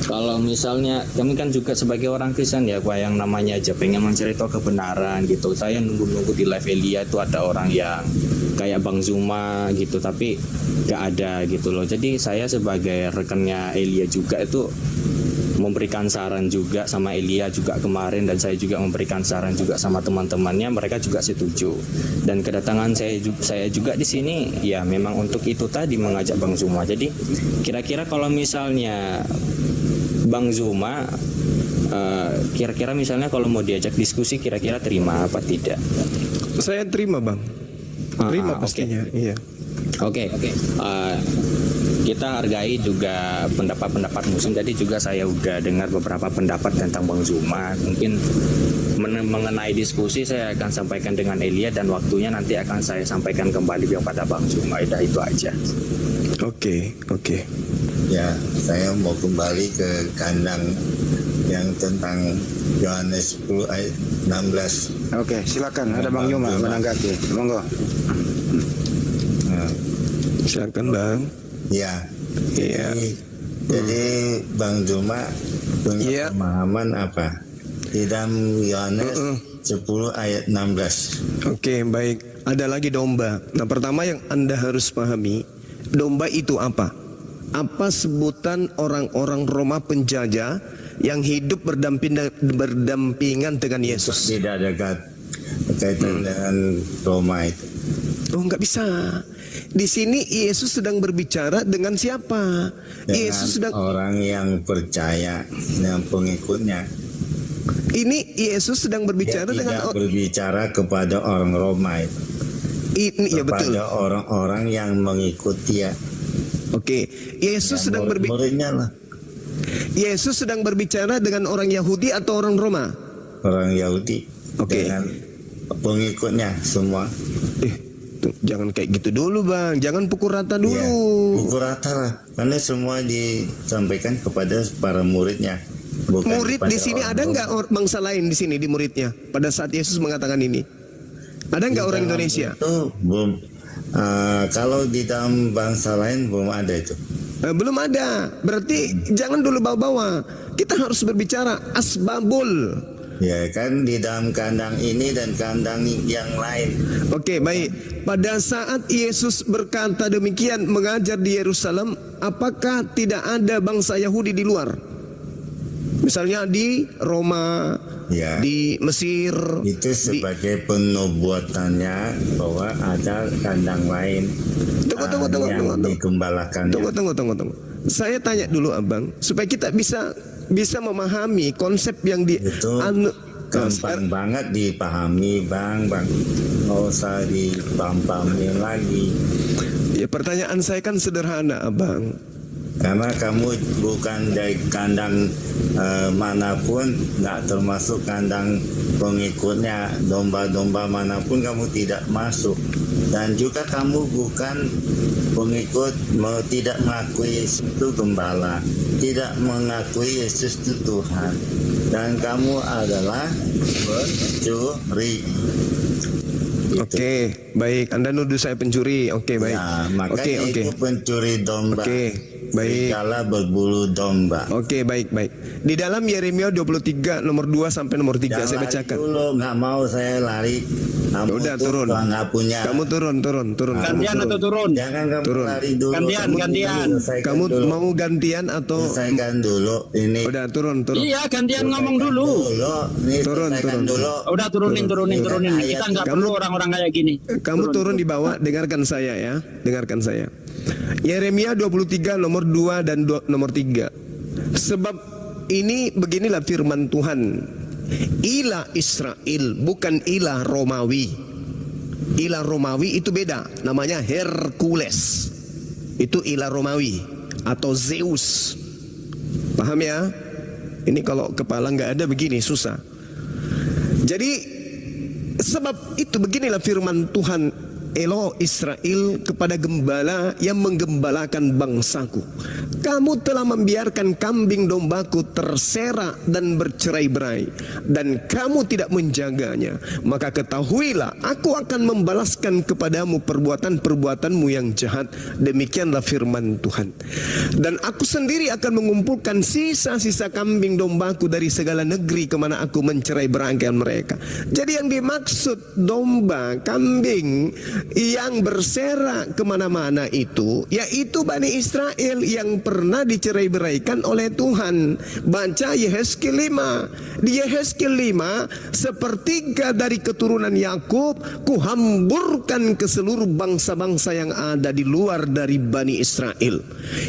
kalau misalnya kami kan juga sebagai orang Kristen ya, Pak, yang namanya aja pengen menceritakan kebenaran gitu. Saya nunggu-nunggu di live Elia itu ada orang yang kayak Bang Zuma gitu, tapi gak ada gitu loh. Jadi saya sebagai rekannya Elia juga itu memberikan saran juga sama Elia juga kemarin, dan saya juga memberikan saran juga sama teman-temannya, mereka juga setuju. Dan kedatangan saya juga di sini ya memang untuk itu tadi, mengajak Bang Zuma. Jadi kira-kira kalau misalnya Bang Zuma kira-kira misalnya kalau mau diajak diskusi, kira-kira terima apa tidak? Saya terima, Bang. Terima pastinya. Okay. Iya. Oke. Kita hargai juga pendapat-pendapat Muslim. Jadi juga saya udah dengar beberapa pendapat tentang Bang Zuma. Mungkin mengenai diskusi saya akan sampaikan dengan Elia, dan waktunya nanti akan saya sampaikan kembali kepada Bang Zuma. Itu aja. Oke. Ya, saya mau kembali ke kandang yang tentang Yohanes 10 ayat 16. Oke, silakan. Ada Bang Yuma menanggapi. Monggo. Silakan, Bang. Ya. Jadi Bang Zuma punya pemahaman apa di dalam Yohanes 10 ayat 16? Oke, baik. Ada lagi domba. Nah, pertama yang Anda harus pahami, domba itu apa? Apa sebutan orang-orang Roma penjajah yang hidup berdampingan dengan Yesus? Tidak ada kaitan dengan Roma itu. Oh, nggak bisa. Di sini Yesus sedang berbicara dengan siapa? Dengan Yesus sedang orang yang percaya dengan pengikutnya. Ini Yesus sedang berbicara dengan berbicara kepada orang Roma itu. Ini ya betul. Kepada orang-orang yang mengikuti dia. Oke, Yesus sedang berbicara. Yesus sedang berbicara dengan orang Yahudi atau orang Roma? Orang Yahudi. Oke. Dengan pengikutnya semua. Jangan kayak gitu dulu, Bang. Jangan pukul rata dulu. Ya, pukul rata lah. Karena semua disampaikan kepada para muridnya. Murid di sini ada nggak bangsa lain di sini di muridnya pada saat Yesus mengatakan ini? Ada nggak orang Indonesia? Itu belum. Kalau di dalam bangsa lain belum ada itu. Belum ada. Berarti jangan dulu bawa-bawa. Kita harus berbicara asbabul. Ya kan, di dalam kandang ini dan kandang yang lain. Oke, baik. Pada saat Yesus berkata demikian mengajar di Yerusalem, apakah tidak ada bangsa Yahudi di luar? Misalnya di Roma, ya, di Mesir. Itu sebagai penubuatannya bahwa ada kandang lain. Tunggu. Digembalakannya. Tunggu. Saya tanya dulu, Abang, supaya kita bisa memahami konsep yang itu gampang banget dipahami, Bang. Nggak usah dipahami lagi. Ya, pertanyaan saya kan sederhana, Abang. karena kamu bukan dari kandang manapun, nggak termasuk kandang pengikutnya. Domba-domba manapun kamu tidak masuk, dan juga kamu bukan pengikut, tidak mengakui Yesus itu gembala, tidak mengakui Yesus itu Tuhan, dan kamu adalah pencuri. Oke, baik. Anda nuduh saya pencuri. Oke, baik. Ya, makanya itu pencuri domba. Oke, baik. Serigala berbulu domba. Oke, baik. Di dalam Yeremia 23 nomor 2 sampai nomor 3 saya bacakan. Dulu nggak mau saya lari. Kamu udah tuh turun. Nggak punya. Kamu turun. Gantian atau turun? Jangan kamu Turun. lari dulu. Gantian. Kamu mau gantian atau Selesaikan dulu ini. udah turun? Iya, gantian ngomong dulu. Turun. Dulu. Udah turunin. Kita nggak perlu orang-orang kayak gini. Kamu turun di bawah, dengarkan saya ya. Dengarkan saya. Yeremia 23 nomor 2 dan nomor 3. Sebab ini beginilah firman Tuhan. Ilah Israel, bukan ilah Romawi. Ilah Romawi itu beda, namanya Hercules. Itu ilah Romawi atau Zeus. Paham ya? Ini kalau kepala nggak ada begini susah. Jadi sebab itu beginilah firman Tuhan Elo Israel kepada gembala yang menggembalakan bangsaku. Kamu telah membiarkan kambing dombaku terserak dan bercerai-berai, dan kamu tidak menjaganya. Maka ketahuilah, aku akan membalaskan kepadamu perbuatan-perbuatanmu yang jahat. Demikianlah firman Tuhan. Dan aku sendiri akan mengumpulkan sisa-sisa kambing dombaku dari segala negeri kemana aku mencerai-beraikan mereka. Jadi yang dimaksud domba, kambing yang berserak kemana-mana itu, yaitu Bani Israel yang pernah dicerai-beraikan oleh Tuhan. Baca Yehezkiel 5. Di Yehezkiel 5, sepertiga dari keturunan Yakub kuhamburkan ke seluruh bangsa-bangsa yang ada di luar dari Bani Israel.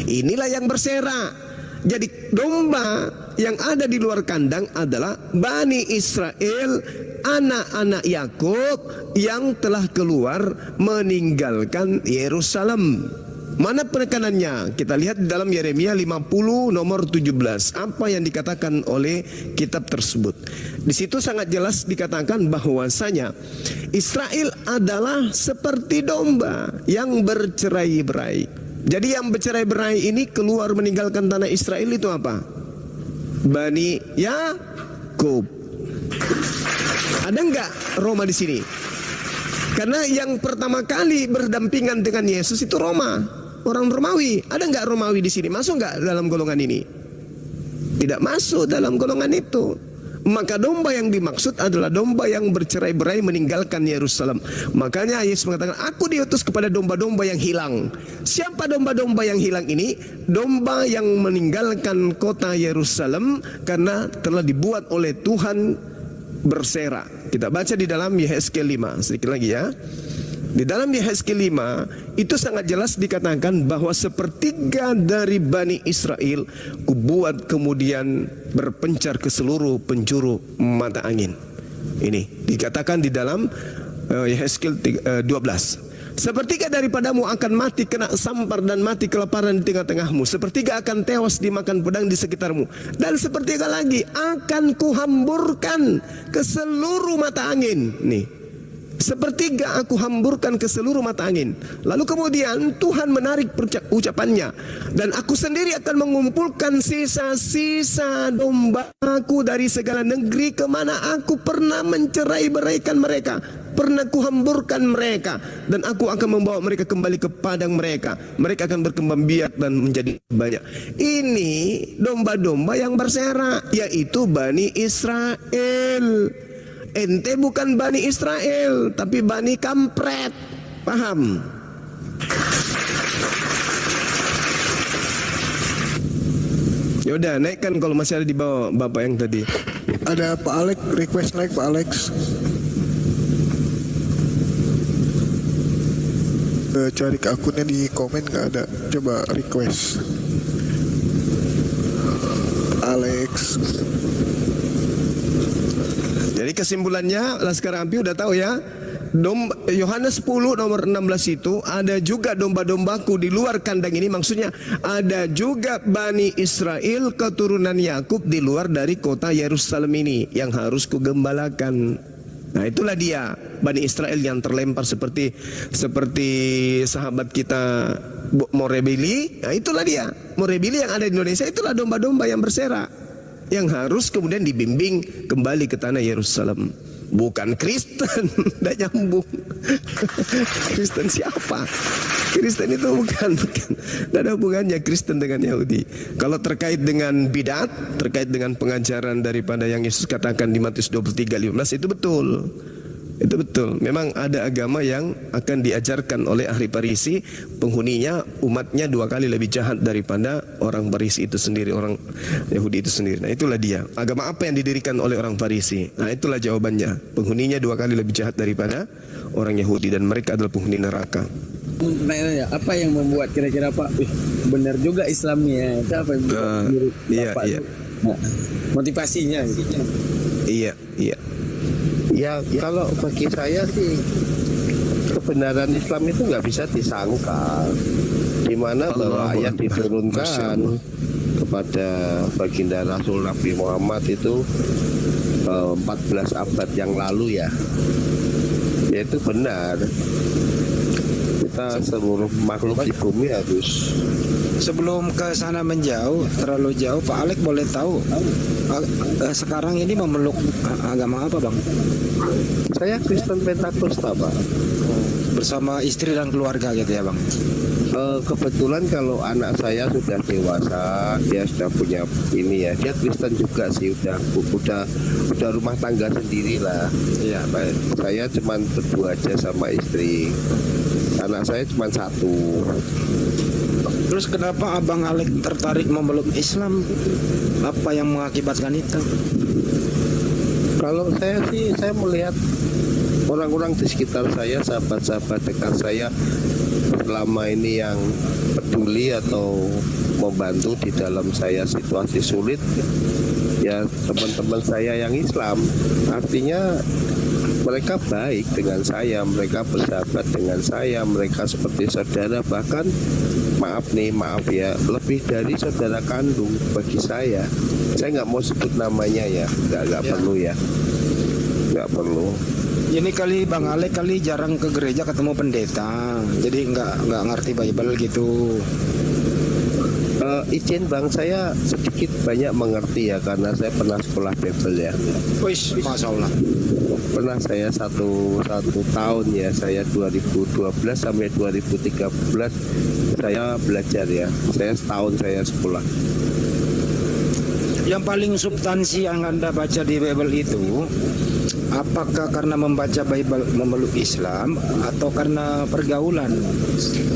Inilah yang berserak. Jadi domba yang ada di luar kandang adalah Bani Israel, anak-anak Yakub yang telah keluar meninggalkan Yerusalem. Mana penekanannya? Kita lihat di dalam Yeremia 50 nomor 17. Apa yang dikatakan oleh kitab tersebut? Di situ sangat jelas dikatakan bahwasanya Israel adalah seperti domba yang bercerai-berai. Jadi yang bercerai-berai ini keluar meninggalkan tanah Israel itu apa? Bani Yakub. Ada enggak Roma di sini? Karena yang pertama kali berdampingan dengan Yesus itu Roma, orang Romawi. Ada enggak Romawi di sini? Masuk enggak dalam golongan ini? Tidak masuk dalam golongan itu. Maka domba yang dimaksud adalah domba yang bercerai-berai meninggalkan Yerusalem. Makanya Yesus mengatakan, aku diutus kepada domba-domba yang hilang. Siapa domba-domba yang hilang ini? Domba yang meninggalkan kota Yerusalem karena telah dibuat oleh Tuhan berserak. Kita baca di dalam Yehezkiel 5 sedikit lagi ya. Di dalam Yehezkiel 5 itu sangat jelas dikatakan bahwa sepertiga dari Bani Israel kubuat kemudian berpencar ke seluruh penjuru mata angin. Ini dikatakan di dalam Yehezkiel 12. Sepertiga daripadamu akan mati kena sampar dan mati kelaparan di tengah-tengahmu. Sepertiga akan tewas dimakan pedang di sekitarmu. Dan sepertiga lagi akan kuhamburkan ke seluruh mata angin. Nih. Sepertiga aku hamburkan ke seluruh mata angin. Lalu kemudian Tuhan menarik ucapannya. Dan aku sendiri akan mengumpulkan sisa-sisa dombaku dari segala negeri kemana aku pernah mencerai-beraikan mereka. Pernah kuhamburkan mereka. Dan aku akan membawa mereka kembali ke padang mereka. Mereka akan berkembang biak dan menjadi banyak. Ini domba-domba yang berserak, yaitu Bani Israel. Ente bukan Bani Israel, tapi Bani Kampret. Paham? Yaudah, naikkan kalau masih ada di bawah Bapak yang tadi. Ada Pak Alex, request naik Pak Alex. Cari ke akunnya di komen nggak ada. Coba request. Alex. Jadi kesimpulannya Laskar Ampi udah tahu ya, Yohanes 10 nomor 16 itu ada juga domba-dombaku di luar kandang ini, maksudnya ada juga Bani Israel keturunan Yakub di luar dari kota Yerusalem ini yang harus kugembalakan. Nah itulah dia Bani Israel yang terlempar seperti sahabat kita Morebili. Nah itulah dia Morebili yang ada di Indonesia, itulah domba-domba yang berserak yang harus kemudian dibimbing kembali ke tanah Yerusalem. Bukan Kristen, tidak nyambung. Kristen siapa? Kristen itu bukan. Tidak ada hubungannya Kristen dengan Yahudi. Kalau terkait dengan bidat, terkait dengan pengajaran daripada yang Yesus katakan di Matius 23:15, itu betul. Itu betul. Memang ada agama yang akan diajarkan oleh ahli Farisi, penghuninya, umatnya 2 kali lebih jahat daripada orang Farisi itu sendiri, orang Yahudi itu sendiri. Nah itulah dia. Agama apa yang didirikan oleh orang Farisi? Nah itulah jawabannya. Penghuninya 2 kali lebih jahat daripada orang Yahudi dan mereka adalah penghuni neraka. Pertanyaannya, apa yang membuat kira-kira Pak benar juga Islamnya? Itu apa yang membuat Bapak iya. Nah, motivasinya gitu. Iya. Ya kalau bagi saya sih kebenaran Islam itu nggak bisa disangkal, di mana bahwa ayat diturunkan kepada baginda Rasul Nabi Muhammad itu 14 abad yang lalu ya itu benar. Kita seluruh makhluk di bumi harus. Sebelum ke sana menjauh, terlalu jauh, Pak Alek boleh tahu sekarang ini memeluk agama apa, Bang? Saya Kristen Pentakosta, Pak. Bersama istri dan keluarga gitu ya, Bang? Kebetulan kalau anak saya sudah dewasa, dia sudah punya ini ya, dia Kristen juga sih, udah rumah tangga sendiri lah. Iya, baik. Saya cuma berdua aja sama istri. Anak saya cuma 1. Terus kenapa Abang Alek tertarik memeluk Islam? Apa yang mengakibatkan itu? Kalau saya sih, saya melihat orang-orang di sekitar saya, sahabat-sahabat dekat saya selama ini yang peduli atau membantu di dalam saya situasi sulit, ya teman-teman saya yang Islam. Artinya mereka baik dengan saya, mereka bersahabat dengan saya, mereka seperti saudara, bahkan maaf ya, lebih dari saudara kandung bagi saya. Saya nggak mau sebut namanya ya, nggak perlu ya, nggak perlu. Ini kali Bang Alek kali jarang ke gereja ketemu pendeta, jadi nggak ngerti Bible gitu. Izin Bang, saya sedikit banyak mengerti ya, karena saya pernah sekolah Bible ya. Wis, Masya Allah. Pernah saya satu tahun ya, saya 2012 sampai 2013 saya belajar ya. Saya setahun saya sekolah. Yang paling substansi yang Anda baca di Bible itu, apakah karena membaca Bible memeluk Islam atau karena pergaulan?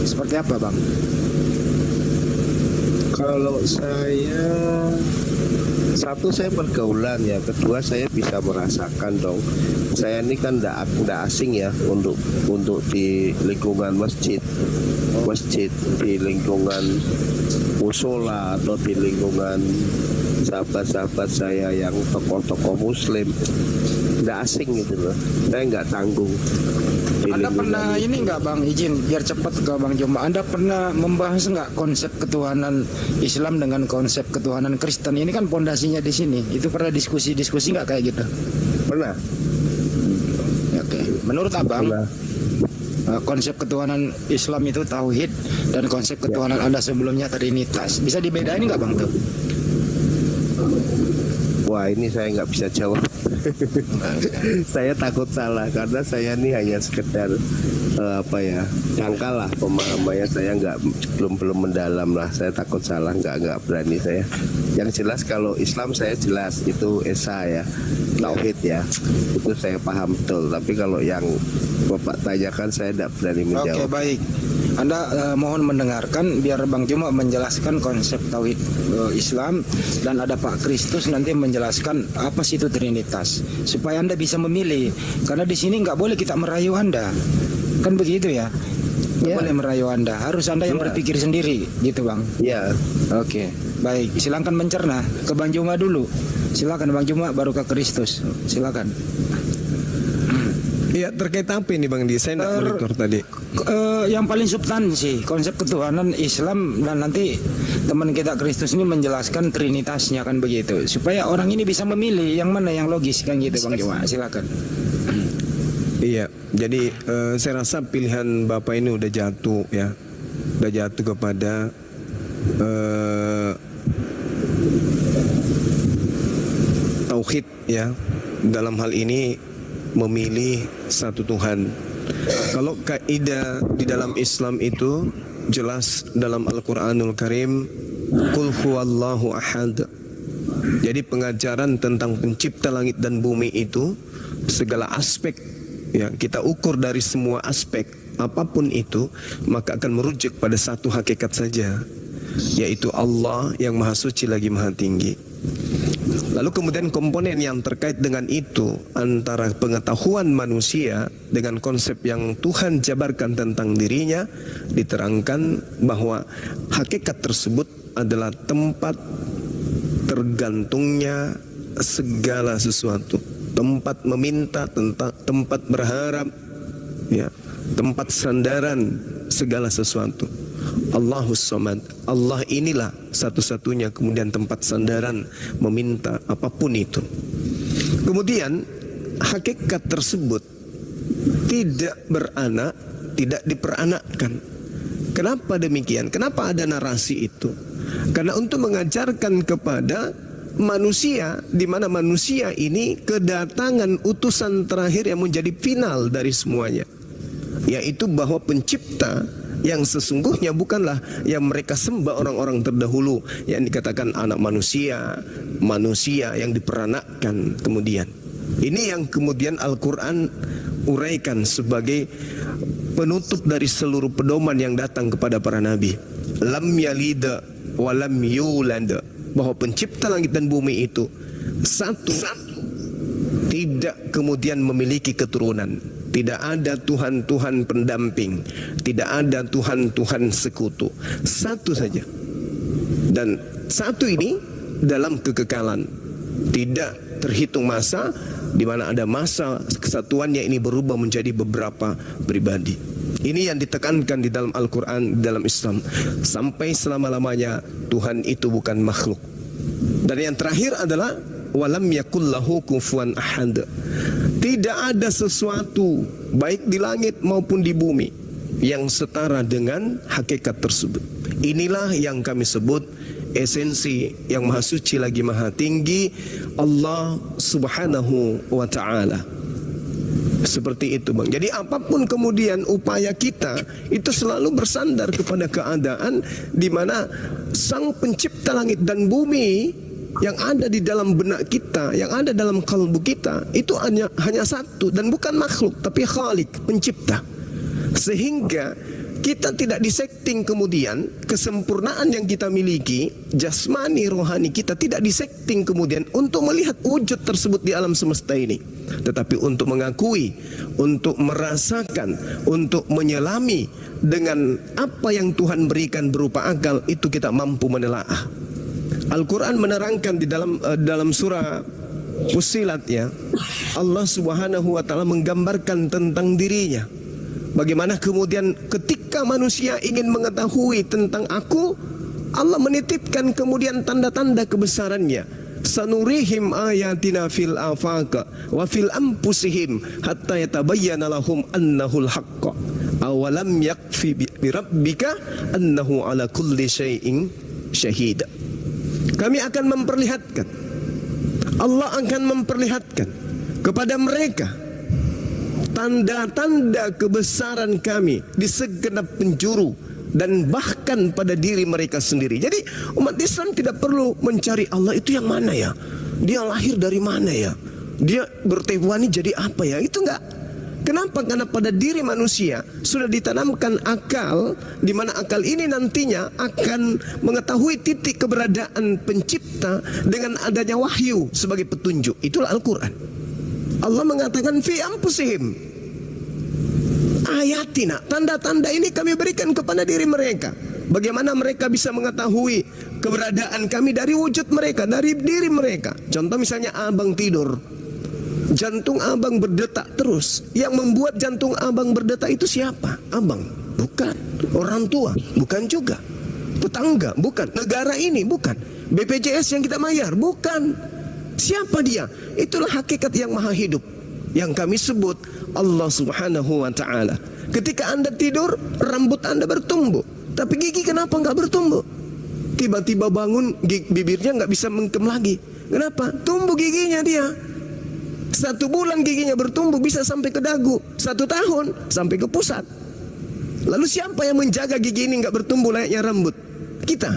Seperti apa, Bang? Kalau saya, satu saya pergaulan ya, kedua saya bisa merasakan dong. Saya ini kan tidak asing ya untuk di lingkungan masjid, di lingkungan musola atau di lingkungan sahabat-sahabat saya yang tokoh-tokoh Muslim. Tidak asing gitu loh. Saya nggak tanggung. Anda pernah ini nggak, Bang, izin biar cepat ke Bang Juma, Anda pernah membahas nggak konsep ketuhanan Islam dengan konsep ketuhanan Kristen? Ini kan pondasinya di sini. Itu pernah diskusi nggak kayak gitu? Pernah. Oke. Menurut Abang, konsep ketuhanan Islam itu tauhid dan konsep ketuhanan Anda sebelumnya trinitas. Bisa dibedain nggak, Bang, tuh? Wah, ini saya nggak bisa jawab. Saya takut salah karena saya ini hanya sekedar dangkal lah pemahamannya. Saya belum mendalam lah. Saya takut salah, nggak berani saya. Yang jelas kalau Islam saya jelas itu esa ya, tauhid ya, itu saya paham betul. Tapi kalau yang Bapak tanyakan saya tidak berani menjawab. Oke, baik. Anda mohon mendengarkan biar Bang Juma menjelaskan konsep tauhid Islam, dan ada Pak Kristus nanti menjelaskan apa sih itu Trinitas, supaya Anda bisa memilih. Karena di sini nggak boleh kita merayu Anda, kan begitu ya? Nggak boleh merayu Anda, harus Anda yang berpikir sendiri, gitu Bang. Iya. Oke, baik. Silakan mencerna ke Bang Juma dulu. Silakan Bang Juma, baru ke Kristus. Silakan. Iya, terkait apa ini Bang Di? Saya tidak monitor tadi. Yang paling substansi konsep ketuhanan Islam, dan nanti teman kita Kristus ini menjelaskan trinitasnya kan begitu, supaya orang ini bisa memilih yang mana yang logis kan gitu Bang Juma. Silakan. Iya, jadi saya rasa pilihan Bapak ini udah jatuh ya, udah jatuh kepada tauhid ya. Dalam hal ini memilih satu Tuhan. Kalau kaidah di dalam Islam itu jelas dalam Al-Qur'anul Karim, Qul huwallahu ahad. Jadi pengajaran tentang pencipta langit dan bumi itu segala aspek ya, kita ukur dari semua aspek apapun itu, maka akan merujuk pada satu hakikat saja, yaitu Allah yang Maha Suci lagi Maha Tinggi. Lalu kemudian komponen yang terkait dengan itu antara pengetahuan manusia dengan konsep yang Tuhan jabarkan tentang dirinya, diterangkan bahwa hakikat tersebut adalah tempat tergantungnya segala sesuatu, tempat meminta, tempat berharap ya, tempat sandaran segala sesuatu. Allahus Samad, Allah inilah satu-satunya kemudian tempat sandaran meminta apapun itu. Kemudian hakikat tersebut tidak beranak, tidak diperanakkan. Kenapa demikian? Kenapa ada narasi itu? Karena untuk mengajarkan kepada manusia, di mana manusia ini kedatangan utusan terakhir yang menjadi final dari semuanya, yaitu bahwa pencipta yang sesungguhnya bukanlah yang mereka sembah orang-orang terdahulu yang dikatakan anak manusia, manusia yang diperanakkan kemudian. Ini yang kemudian Al-Quran uraikan sebagai penutup dari seluruh pedoman yang datang kepada para nabi. Lam yalida wa lam yulad, bahwa pencipta langit dan bumi itu satu, tidak kemudian memiliki keturunan. Tidak ada Tuhan-Tuhan pendamping, tidak ada Tuhan-Tuhan sekutu. Satu saja. Dan satu ini dalam kekekalan. Tidak terhitung masa, di mana ada masa kesatuannya ini berubah menjadi beberapa pribadi. Ini yang ditekankan di dalam Al-Quran, di dalam Islam. Sampai selama-lamanya Tuhan itu bukan makhluk. Dan yang terakhir adalah walam yakullahu kufuwan ahad. Tidak ada sesuatu baik di langit maupun di bumi yang setara dengan hakikat tersebut. Inilah yang kami sebut esensi yang Maha Suci lagi Maha Tinggi, Allah Subhanahu wa Ta'ala. Seperti itu Bang. Jadi apapun kemudian upaya kita itu selalu bersandar kepada keadaan di mana Sang Pencipta langit dan bumi yang ada di dalam benak kita, yang ada dalam kalbu kita, itu hanya satu dan bukan makhluk, tapi Khalik, pencipta. Sehingga kita tidak disetting kemudian kesempurnaan yang kita miliki, jasmani, rohani kita tidak disetting kemudian untuk melihat wujud tersebut di alam semesta ini, tetapi untuk mengakui, untuk merasakan, untuk menyelami dengan apa yang Tuhan berikan berupa akal, itu kita mampu menelaah. Al-Quran menerangkan di dalam surah Fussilat ya, Allah Subhanahu wa Ta'ala menggambarkan tentang dirinya. Bagaimana kemudian ketika manusia ingin mengetahui tentang aku, Allah menitipkan kemudian tanda-tanda kebesarannya. Sanurihim ayatina fil afaq wa fil anfusihim hatta yatabayyana lahum annahul haqq. Awalam yakfi bi rabbika annahu ala kulli syai'in syahid. Kami akan memperlihatkan, Allah akan memperlihatkan kepada mereka tanda-tanda kebesaran kami di segenap penjuru dan bahkan pada diri mereka sendiri. Jadi umat Islam tidak perlu mencari Allah itu yang mana ya, dia lahir dari mana ya, dia bertewani jadi apa ya, itu enggak. Kenapa? Karena pada diri manusia sudah ditanamkan akal, di mana akal ini nantinya akan mengetahui titik keberadaan pencipta dengan adanya wahyu sebagai petunjuk. Itulah Al-Quran. Allah mengatakan fi anfusihim ayatina, tanda-tanda ini kami berikan kepada diri mereka. Bagaimana mereka bisa mengetahui keberadaan kami dari wujud mereka, dari diri mereka. Contoh misalnya abang tidur, jantung abang berdetak terus. Yang membuat jantung abang berdetak itu siapa? Abang? Bukan. Orang tua? Bukan juga. Tetangga? Bukan. Negara ini? Bukan. BPJS yang kita bayar? Bukan. Siapa dia? Itulah hakikat yang maha hidup, yang kami sebut Allah Subhanahu wa ta'ala. Ketika Anda tidur, rambut Anda bertumbuh, tapi gigi kenapa nggak bertumbuh? Tiba-tiba bangun, bibirnya nggak bisa mengkem lagi. Kenapa? Tumbuh giginya dia. 1 bulan giginya bertumbuh bisa sampai ke dagu, 1 tahun sampai ke pusat. Lalu siapa yang menjaga gigi ini nggak bertumbuh layaknya rambut? Kita?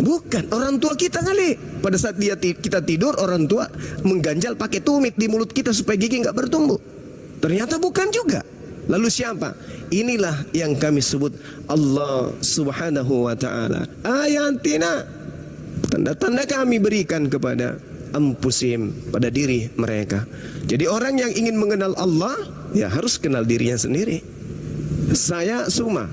Bukan, orang tua kita kali. Pada saat kita tidur, orang tua mengganjal pakai tumit di mulut kita supaya gigi nggak bertumbuh. Ternyata bukan juga. Lalu siapa? Inilah yang kami sebut Allah Subhanahu wa ta'ala. Ayatina, tanda-tanda kami berikan kepada anfusihim, pada diri mereka. Jadi orang yang ingin mengenal Allah, ya harus kenal dirinya sendiri. Saya Suma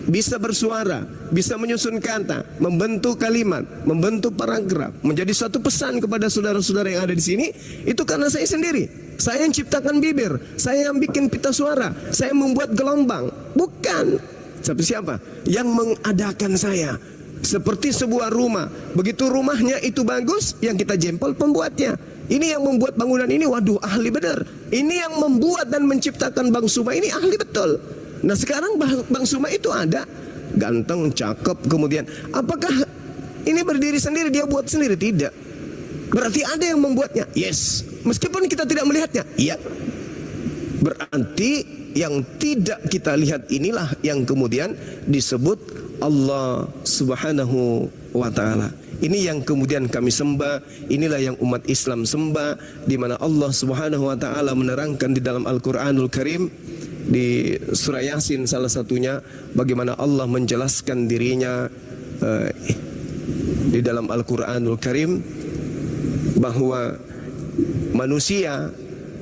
bisa bersuara, bisa menyusun kata, membentuk kalimat, membentuk paragraf, menjadi suatu pesan kepada saudara-saudara yang ada di sini. Itu karena saya sendiri. Saya yang ciptakan bibir, saya yang bikin pita suara, saya membuat gelombang. Bukan. Tapi siapa? Yang mengadakan saya. Seperti sebuah rumah. Begitu rumahnya itu bagus, yang kita jempol pembuatnya. Ini yang membuat bangunan ini, waduh ahli benar. Ini yang membuat dan menciptakan Bang Suma ini ahli betul. Nah sekarang Bang Suma itu ada, ganteng, cakep, kemudian apakah ini berdiri sendiri, dia buat sendiri? Tidak. Berarti ada yang membuatnya. Yes. Meskipun kita tidak melihatnya. Iya. Berarti yang tidak kita lihat inilah yang kemudian disebut Allah Subhanahu wa ta'ala. Ini yang kemudian kami sembah. Inilah yang umat Islam sembah, di mana Allah Subhanahu wa ta'ala menerangkan di dalam Al-Quranul Karim, di surah Yasin salah satunya, bagaimana Allah menjelaskan dirinya di dalam Al-Quranul Karim, bahwa manusia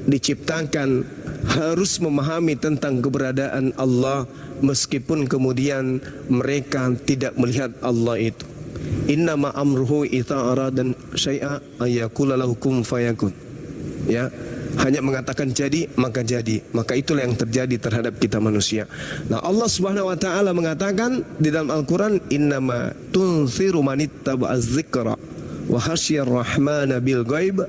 diciptakan harus memahami tentang keberadaan Allah, meskipun kemudian mereka tidak melihat Allah itu. Innama amruhu idza arada syai'a ayyaqula lahu kun fayakun. Ya, hanya mengatakan jadi maka jadi. Maka itulah yang terjadi terhadap kita manusia. Nah, Allah Subhanahu wa taala mengatakan di dalam Al-Qur'an, innama tunziru manittaba'az dzikra wa khasyar rahmana bil ghaib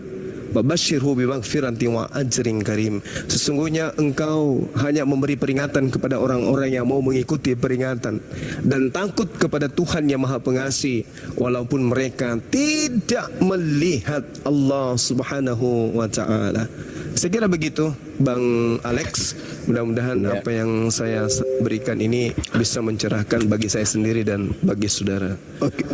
Babashirhu bimaghfiratin wa ajrin karim. Sesungguhnya engkau hanya memberi peringatan kepada orang-orang yang mau mengikuti peringatan dan takut kepada Tuhan yang Maha Pengasih, walaupun mereka tidak melihat Allah Subhanahu wa ta'ala. Saya kira begitu Bang Alex. Mudah-mudahan apa yang saya berikan ini bisa mencerahkan bagi saya sendiri dan bagi saudara. Oke.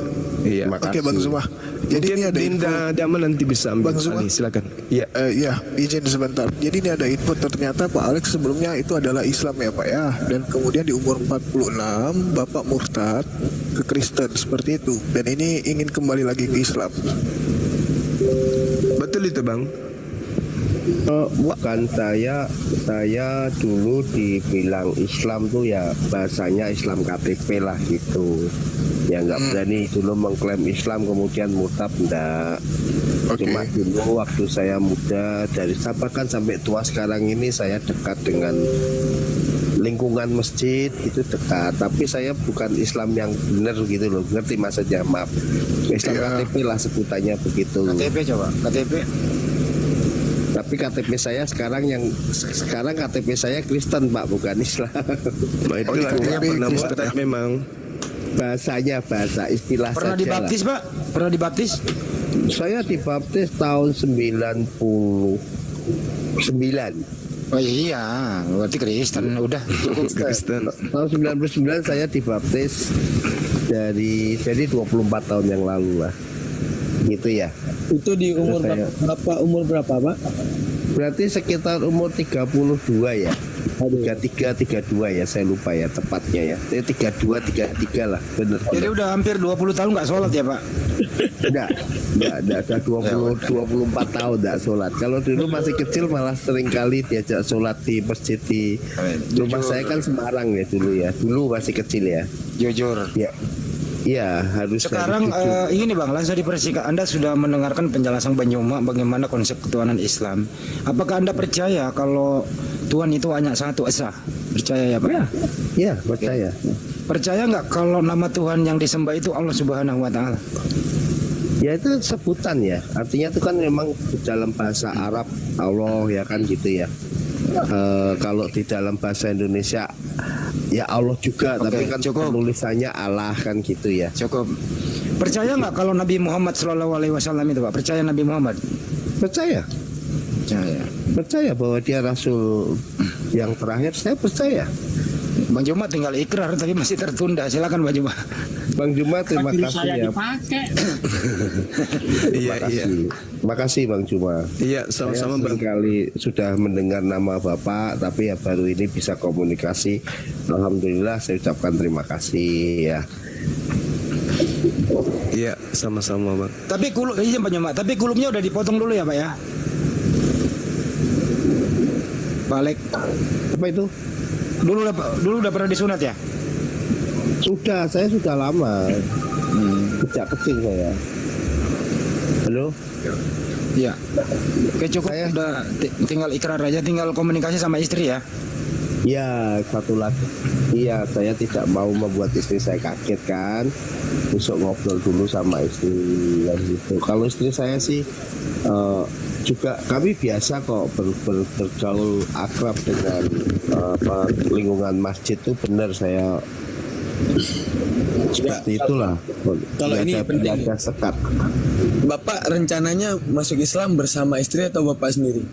Iya. Oke Bang Zuma. Jadi ini ada Dinda Daman nanti bisa ambil alih, silakan. Iya. Ya, izin sebentar. Jadi ini ada info, ternyata Pak Alex sebelumnya itu adalah Islam ya Pak ya. Dan kemudian di umur 46 Bapak murtad ke Kristen seperti itu. Dan ini ingin kembali lagi ke Islam. Betul itu Bang? Bukan, saya dulu dibilang Islam tuh ya bahasanya Islam KTP lah gitu. Ya nggak berani dulu mengklaim Islam kemudian murtad, enggak. Cuma dulu waktu saya muda, dari bahkan sampai tua sekarang ini saya dekat dengan lingkungan masjid, itu dekat. Tapi saya bukan Islam yang benar gitu loh, ngerti maksudnya? Maaf, Islam KTP lah sebutannya begitu. KTP coba, KTP. Tapi KTP saya sekarang KTP saya Kristen Pak, bukan Islam. Itu artinya pernah murtad memang. Bahasanya bahasa istilah pernah saja dibaptis lah. Pak? Pernah dibaptis? Saya dibaptis tahun 99. Oh iya, berarti Kristen udah. Kristen. Tahun 99 saya dibaptis jadi 24 tahun yang lalu lah. Gitu ya. Itu di umur berapa Pak? Berarti sekitar umur 32 ya. 32 ya, saya lupa ya tepatnya ya. 32 33 lah, benar. Jadi udah hampir 20 tahun nggak sholat ya Pak? Enggak, 24 tahun enggak sholat. Kalau dulu masih kecil malah sering kali diajak sholat di masjid di rumah saya kan Semarang ya dulu ya. Dulu masih kecil ya. Jujur. Ya. Ya, harus Sekarang ini Bang, langsung dipersiapkan. Anda sudah mendengarkan penjelasan Bang Juma bagaimana konsep ketuhanan Islam. Apakah Anda percaya kalau Tuhan itu hanya satu esa? Percaya ya Pak? Ya, percaya. Percaya nggak kalau nama Tuhan yang disembah itu Allah Subhanahu Wa Taala? Ya itu sebutan ya. Artinya itu kan memang dalam bahasa Arab Allah ya kan gitu ya. Kalau di dalam bahasa Indonesia ya Allah juga, tapi kan penulisannya Allah kan gitu ya. Cukup. Percaya nggak kalau Nabi Muhammad SAW itu Pak? Percaya Nabi Muhammad? Percaya. Percaya bahwa dia Rasul yang terakhir, saya percaya. Bang Juma tinggal ikrar tapi masih tertunda. Silakan Bang Juma. Bang Juma terima kasih saya ya. dipakai. Iya. Makasih Bang Juma. Iya, sama-sama Bang. Kali sudah mendengar nama Bapak, tapi ya baru ini bisa komunikasi. Alhamdulillah saya ucapkan terima kasih ya. Iya, sama-sama Bang. Tapi iya Bang Juma, tapi kulumnya udah dipotong dulu ya Pak ya. Balik. Apa itu? Dulu udah pernah disunat ya? Sudah, saya sudah lama. Sejak kecil saya. Halo? Iya. Oke cukup, udah tinggal ikrar aja, tinggal komunikasi sama istri ya. Ya, satu lagi. Iya, saya tidak mau membuat istri saya kaget kan. Besok ngobrol dulu sama istri yang gitu. Kalau istri saya sih juga kami biasa kok bergaul akrab dengan lingkungan masjid itu benar saya seperti itulah. Kalau ini penting. Ada sekat. Bapak rencananya masuk Islam bersama istri atau Bapak sendiri?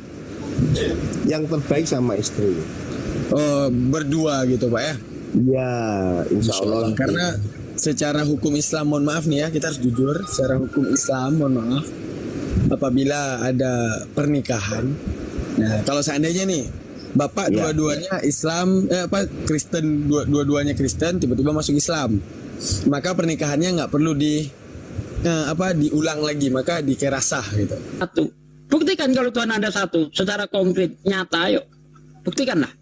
Yang terbaik sama istri. Oh, berdua gitu Pak ya? Ya, insya Allah. Karena secara hukum Islam, mohon maaf nih ya, kita harus jujur. Secara hukum Islam, mohon maaf, apabila ada pernikahan, nah kalau seandainya nih Bapak dua-duanya Islam, Kristen, dua-duanya Kristen, tiba-tiba masuk Islam, maka pernikahannya nggak perlu diulang lagi, maka dikira sah gitu. Satu. Buktikan kalau Tuhan ada satu, secara konkret, nyata, ayo. Buktikanlah.